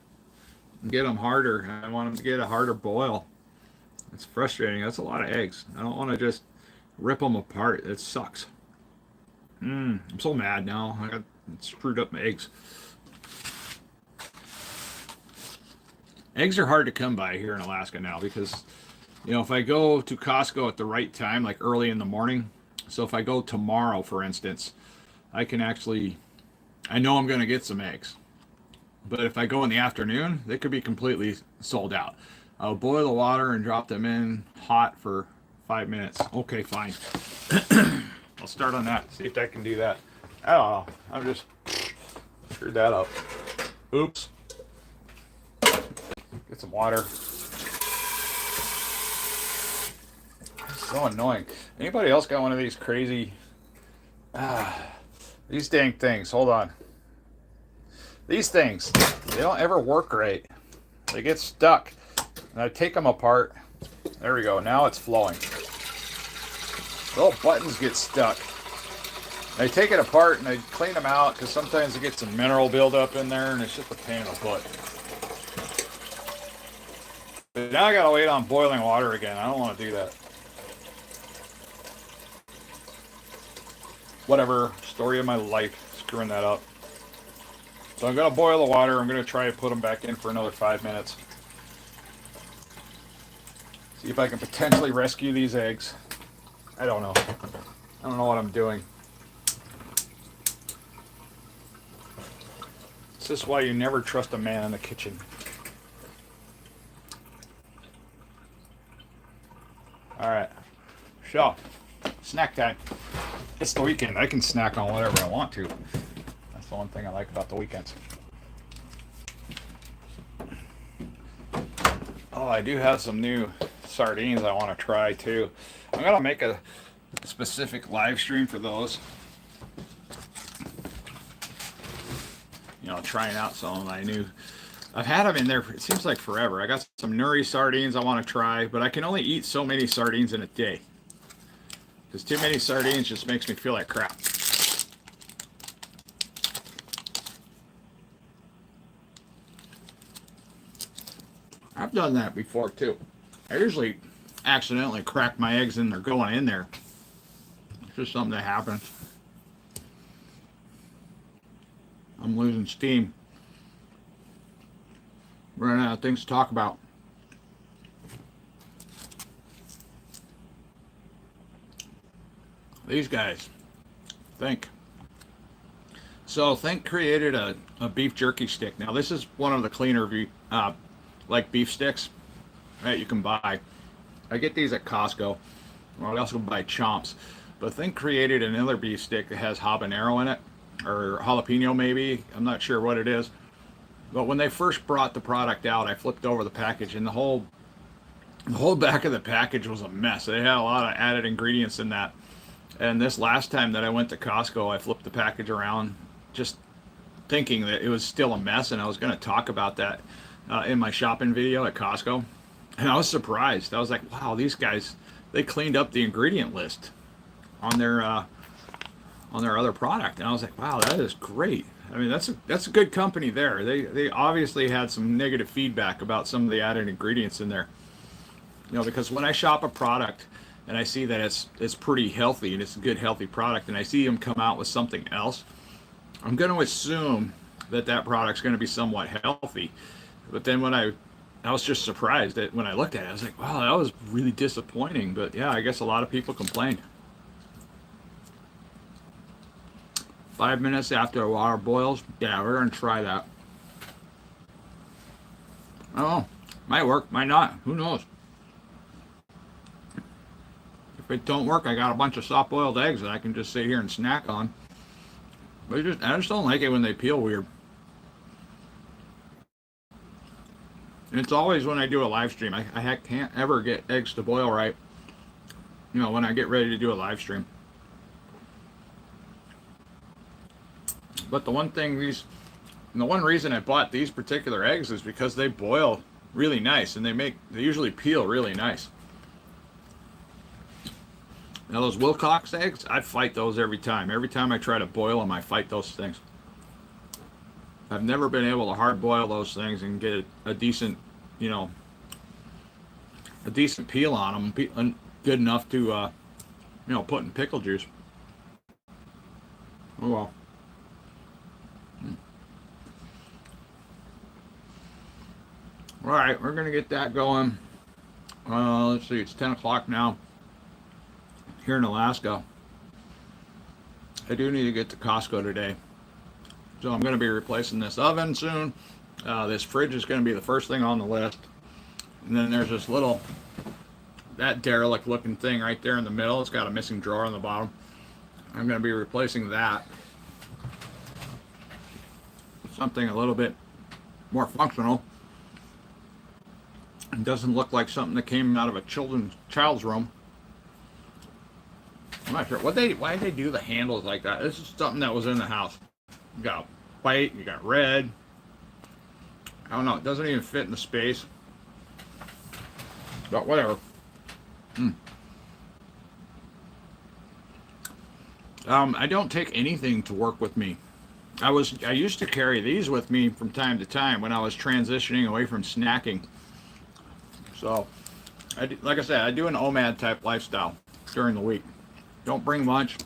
And get them harder. I want them to get a harder boil. It's frustrating. That's a lot of eggs. I don't want to just rip them apart. It sucks. I'm so mad now. I got screwed up my eggs. Eggs are hard to come by here in Alaska now because, if I go to Costco at the right time, like early in the morning, so if I go tomorrow, for instance, I can actually, I know I'm going to get some eggs. But if I go in the afternoon, they could be completely sold out. I'll boil the water and drop them in hot for 5 minutes. Okay, fine. I'll start on that. See if I can do that. I don't know. I'm just screwed that up. Oops. Get some water. So annoying. Anybody else got one of these crazy... these dang things. Hold on. These things, they don't ever work right. They get stuck. And I take them apart. There we go. Now it's flowing. The little buttons get stuck. I take it apart and I clean them out because sometimes it gets some mineral buildup in there and it's just a pain in the butt. But now I gotta wait on boiling water again. I don't want to do that. Whatever. Story of my life. Screwing that up. So I'm gonna boil the water. I'm gonna try to put them back in for another 5 minutes. See if I can potentially rescue these eggs. I don't know. I don't know what I'm doing. This is why you never trust a man in the kitchen. Alright. So, snack time. It's the weekend. I can snack on whatever I want to. That's the one thing I like about the weekends. Oh, I do have some new sardines I want to try too. I'm going to make a specific live stream for those. Trying out some of my new... I've had them in there, it seems like forever. I got some nuri sardines I want to try, but I can only eat so many sardines in a day. Because too many sardines just makes me feel like crap. I've done that before too. I usually accidentally crack my eggs and they're going in there. It's just something that happens. I'm losing steam. Running out of things to talk about. These guys, Think. So Think created a beef jerky stick. Now this is one of the cleaner beef sticks that you can buy. I get these at Costco. I also buy Chomps. But Think created another beef stick that has habanero in it, or jalapeno maybe. I'm not sure what it is. But when they first brought the product out, I flipped over the package, and the whole back of the package was a mess. They had a lot of added ingredients in that. And this last time that I went to Costco, I flipped the package around, just thinking that it was still a mess, and I was going to talk about that in my shopping video at Costco. And I was surprised. I was like, wow, these guys, they cleaned up the ingredient list on their other product. And I was like, wow, that is great. I mean, that's a good company there. They obviously had some negative feedback about some of the added ingredients in there. Because when I shop a product and I see that it's pretty healthy and it's a good healthy product, and I see them come out with something else, I'm going to assume that that product's going to be somewhat healthy. But then when I was just surprised that when I looked at it, I was like, wow, that was really disappointing. But yeah, I guess a lot of people complained. 5 minutes after the water boils. Yeah, we're going to try that. Oh, might work, might not. Who knows? If it don't work, I got a bunch of soft-boiled eggs that I can just sit here and snack on. But I just don't like it when they peel weird. And it's always when I do a live stream. I can't ever get eggs to boil right. You know, when I get ready to do a live stream. But the one reason I bought these particular eggs is because they boil really nice, and they usually peel really nice. Now those Wilcox eggs, I fight those every time. Every time I try to boil them, I fight those things. I've never been able to hard boil those things and get a decent, a decent peel on them, good enough to, put in pickle juice. Oh well. All right, we're gonna get that going. Let's see, it's 10 o'clock now here in Alaska. I do need to get to Costco today, so I'm going to be replacing this oven soon. This fridge is going to be the first thing on the list, and then there's this that derelict looking thing right there in the middle. It's got a missing drawer on the bottom. I'm going to be replacing that with something a little bit more functional. It doesn't look like something that came out of a child's room. I'm not sure why they do the handles like that. This is something that was in the house. You got white, you got red. I don't know. It doesn't even fit in the space. But whatever. I don't take anything to work with me. I used to carry these with me from time to time when I was transitioning away from snacking. So, like I said, I do an OMAD type lifestyle during the week. Don't bring lunch.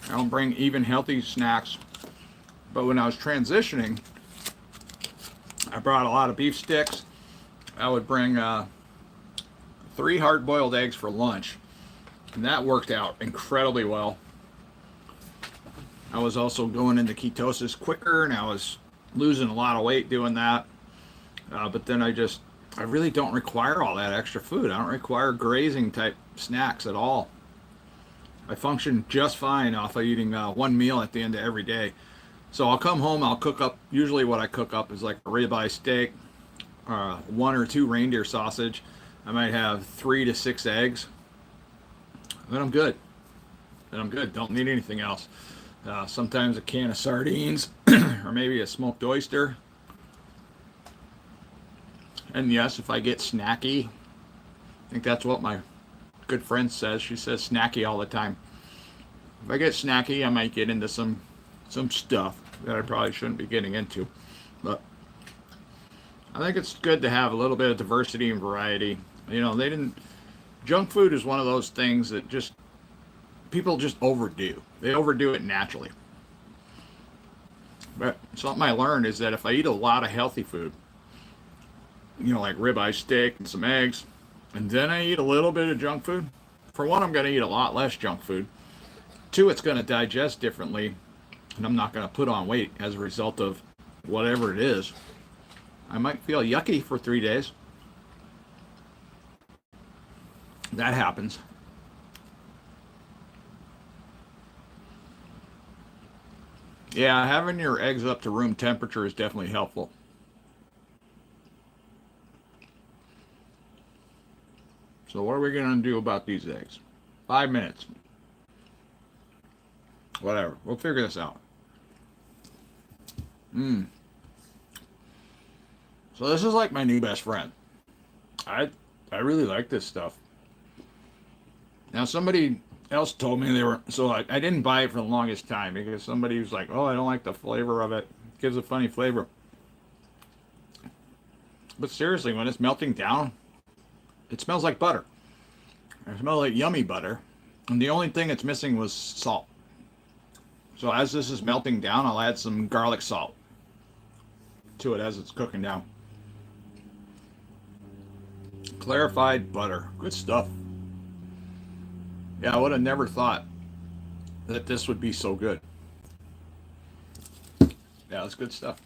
I don't bring even healthy snacks. But when I was transitioning, I brought a lot of beef sticks. I would bring 3 hard-boiled eggs for lunch. And that worked out incredibly well. I was also going into ketosis quicker, and I was losing a lot of weight doing that. But then I really don't require all that extra food. I don't require grazing type snacks at all. I function just fine off of eating one meal at the end of every day. So I'll come home, I'll cook up, usually what I cook up is like a ribeye steak, 1 or 2 reindeer sausage. I might have 3 to 6 eggs. Then I'm good. Don't need anything else. Sometimes a can of sardines or maybe a smoked oyster. And yes, if I get snacky, I think that's what my good friend says. She says snacky all the time. If I get snacky, I might get into some stuff that I probably shouldn't be getting into. But I think it's good to have a little bit of diversity and variety. Junk food is one of those things that people just overdo. They overdo it naturally. But something I learned is that if I eat a lot of healthy food, like ribeye steak and some eggs, and then I eat a little bit of junk food, for one, I'm going to eat a lot less junk food. 2, it's going to digest differently, and I'm not going to put on weight as a result of whatever it is. I might feel yucky for 3 days. That happens. Yeah, having your eggs up to room temperature is definitely helpful. So what are we going to do about these eggs? 5 minutes. Whatever. We'll figure this out. So this is like my new best friend. I really like this stuff. Now somebody else told me I didn't buy it for the longest time because somebody was like, oh, I don't like the flavor of it. It gives a funny flavor. But seriously, when it's melting down, it smells like butter. It smells like yummy butter. And the only thing it's missing was salt. So as this is melting down, I'll add some garlic salt to it as it's cooking down. Clarified butter. Good stuff. Yeah, I would have never thought that this would be so good. Yeah, that's good stuff.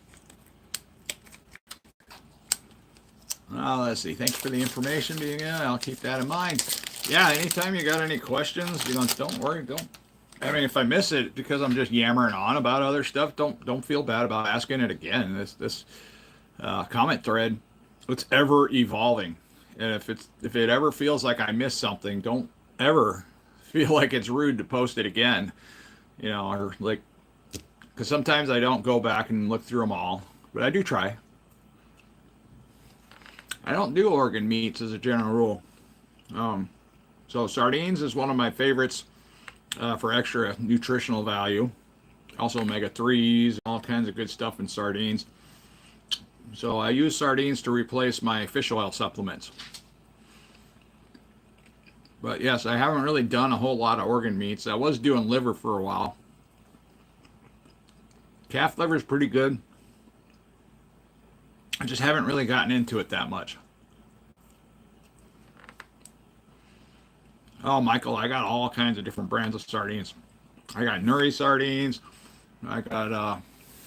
Let's see. Thanks for the information being in. I'll keep that in mind. Yeah, anytime you got any questions, don't worry. I mean, if I miss it because I'm just yammering on about other stuff, don't feel bad about asking it again. This comment thread, it's ever evolving, and if it ever feels like I missed something, don't ever feel like it's rude to post it again. Or like, because sometimes I don't go back and look through them all, but I do try. I don't do organ meats as a general rule. So sardines is one of my favorites for extra nutritional value. Also omega-3s, all kinds of good stuff in sardines. So I use sardines to replace my fish oil supplements. But yes, I haven't really done a whole lot of organ meats. I was doing liver for a while. Calf liver is pretty good. I just haven't really gotten into it that much. Oh, Michael, I got all kinds of different brands of sardines. I got Nuri sardines. I got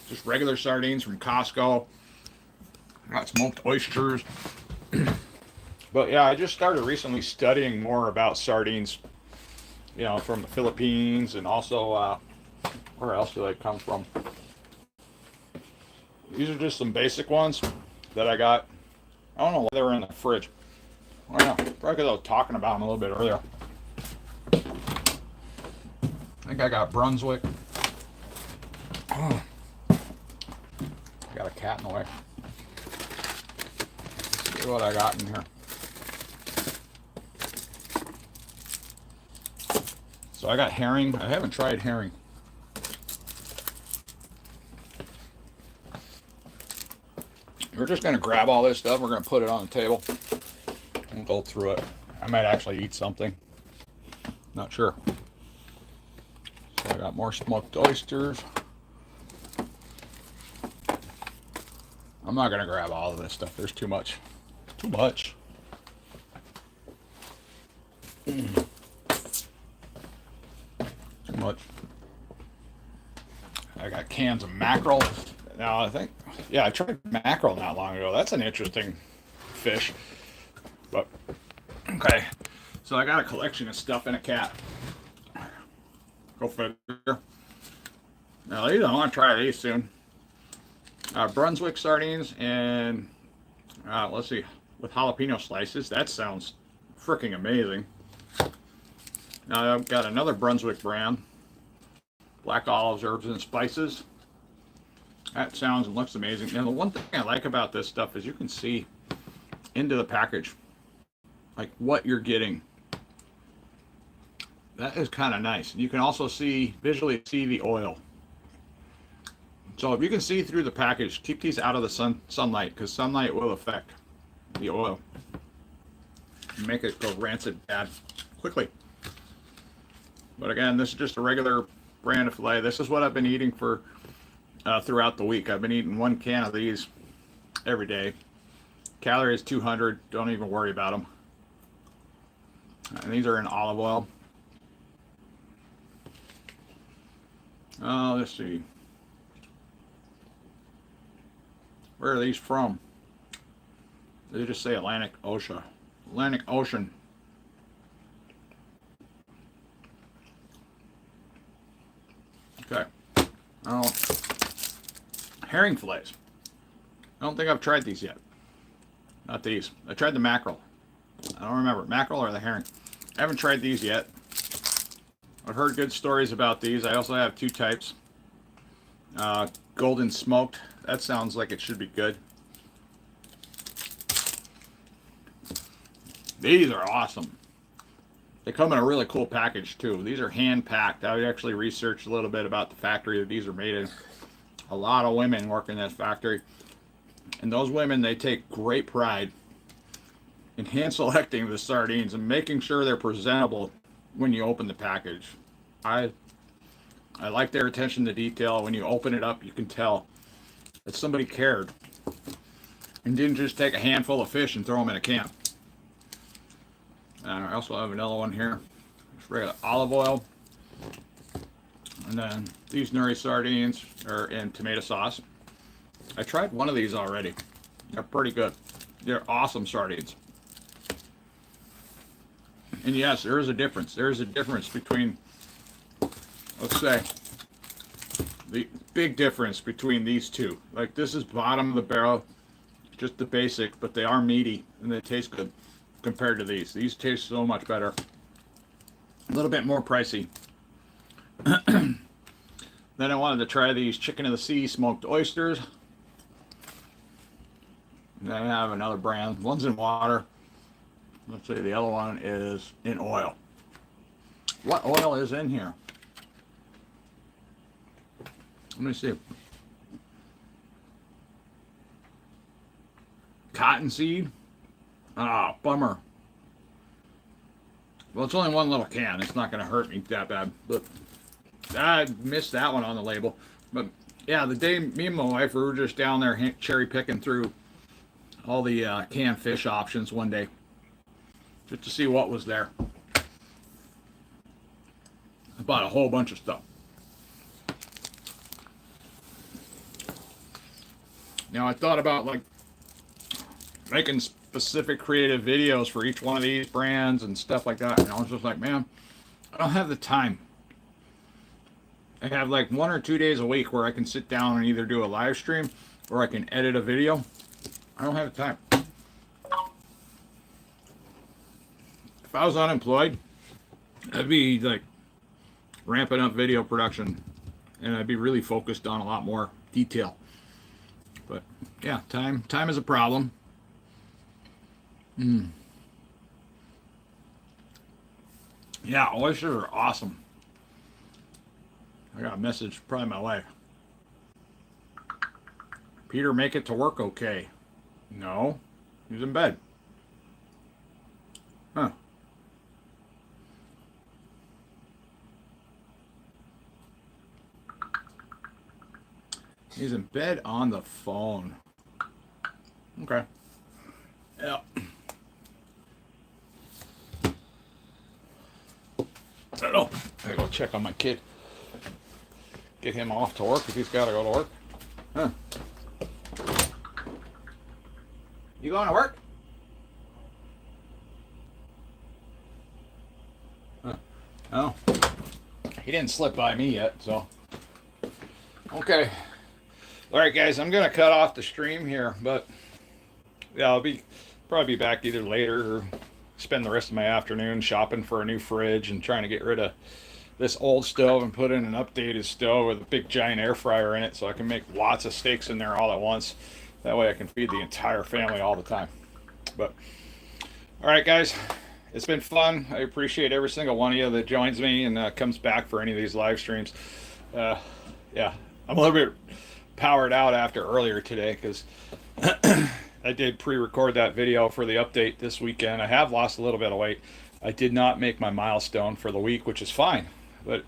just regular sardines from Costco. I got smoked oysters. But yeah, I just started recently studying more about sardines, from the Philippines, and also, where else do they come from? These are just some basic ones that I got. I don't know why they were in the fridge. I don't know. Probably because I was talking about them a little bit earlier. I think I got Brunswick. Oh. Got a cat in the way. Let's see what I got in here. So I got herring. I haven't tried herring. We're just going to grab all this stuff. We're going to put it on the table and go through it. I might actually eat something. Not sure. So I got more smoked oysters. I'm not going to grab all of this stuff. There's too much. Too much. Too much. I got cans of mackerel. Now I think, I tried mackerel not long ago. That's an interesting fish. But, okay. So I got a collection of stuff in a cat. Go figure. Now these, I want to try these soon. Brunswick sardines and, let's see, with jalapeno slices. That sounds freaking amazing. Now I've got another Brunswick brand. Black olives, herbs, and spices. That sounds and looks amazing. Now, the one thing I like about this stuff is you can see into the package, like what you're getting. That is kind of nice. You can also visually see the oil. So if you can see through the package, keep these out of the sunlight, because sunlight will affect the oil. Make it go rancid bad quickly. But again, this is just a regular brand of filet. This is what I've been eating for throughout the week. I've been eating 1 can of these every day. Calories 200. Don't even worry about them. And these are in olive oil. Let's see. Where are these from? They just say Atlantic Ocean. Atlantic Ocean. Okay. Herring fillets. I don't think I've tried these yet. Not these. I tried the mackerel. I don't remember. Mackerel or the herring. I haven't tried these yet. I've heard good stories about these. I also have 2 types. Golden smoked. That sounds like it should be good. These are awesome. They come in a really cool package too. These are hand packed. I actually researched a little bit about the factory that these are made in. A lot of women work in this factory. And those women, they take great pride in hand selecting the sardines and making sure they're presentable when you open the package. I I like their attention to detail. When you open it up, you can tell that somebody cared and didn't just take a handful of fish and throw them in a can. And I also have another one here. Just regular olive oil. And then these nori sardines are in tomato sauce. I tried one of these already. They're pretty good. They're awesome sardines. And yes, there is a difference. There is a difference between, let's say, the big difference between these two. Like this is bottom of the barrel, just the basic, but they are meaty and they taste good compared to these. These taste so much better. A little bit more pricey. Then I wanted to try these chicken of the sea smoked oysters. And then I have another brand. One's in water. Let's see, the other one is in oil. What oil is in here? Let me see. Cottonseed? Ah, bummer. Well, it's only one little can. It's not going to hurt me that bad. But I missed that one on the label. But yeah, the day me and my wife we were just down there cherry picking through all the canned fish options one day, just to see what was there. I bought a whole bunch of stuff. Now I thought about like making specific creative videos for each one of these brands and stuff like that, and I was just like, man, I don't have the time. I have like 1 or 2 days a week where I can sit down and either do a live stream or I can edit a video. I don't have the time. If I was unemployed, I'd be like ramping up video production and I'd be really focused on a lot more detail. But yeah, time is a problem. Yeah, oysters are awesome. I got a message, probably my wife. Peter, make it to work okay. No, he's in bed. Huh. He's in bed on the phone. Okay. Yeah. I don't know. I gotta go check on my kid. Get him off to work if he's gotta go to work. Huh. You going to work? Huh. Oh. He didn't slip by me yet, so. Okay. Alright guys, I'm gonna cut off the stream here, but yeah, I'll probably be back either later or spend the rest of my afternoon shopping for a new fridge and trying to get rid of this old stove and put in an updated stove with a big giant air fryer in it so I can make lots of steaks in there all at once. That way I can feed the entire family all the time. But all right guys, it's been fun. I appreciate every single one of you that joins me and comes back for any of these live streams. Yeah, I'm a little bit powered out after earlier today because I did pre-record that video for the update this weekend. I have lost a little bit of weight. I did not make my milestone for the week, which is fine. But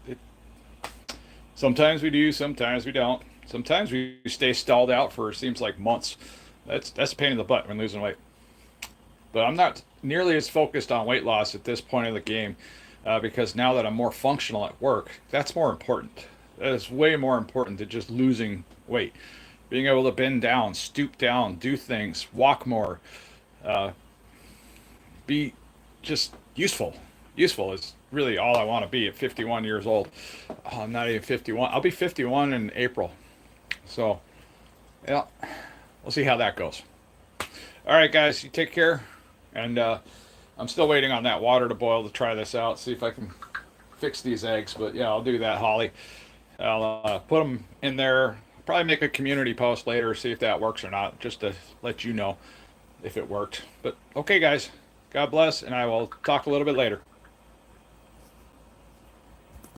sometimes we do, sometimes we don't. Sometimes we stay stalled out for seems like months. That's a pain in the butt when losing weight. But I'm not nearly as focused on weight loss at this point of the game because now that I'm more functional at work, that's more important. That is way more important than just losing weight. Being able to bend down, stoop down, do things, walk more, be just useful. Useful is really all I want to be at 51 years old. Oh, I'm not even 51. I'll be 51 in April. So, yeah, we'll see how that goes. All right, guys, you take care. And I'm still waiting on that water to boil to try this out, see if I can fix these eggs. But yeah, I'll do that, Holly. I'll put them in there. Probably make a community post later, see if that works or not, just to let you know if it worked. But okay, guys, God bless, and I will talk a little bit later.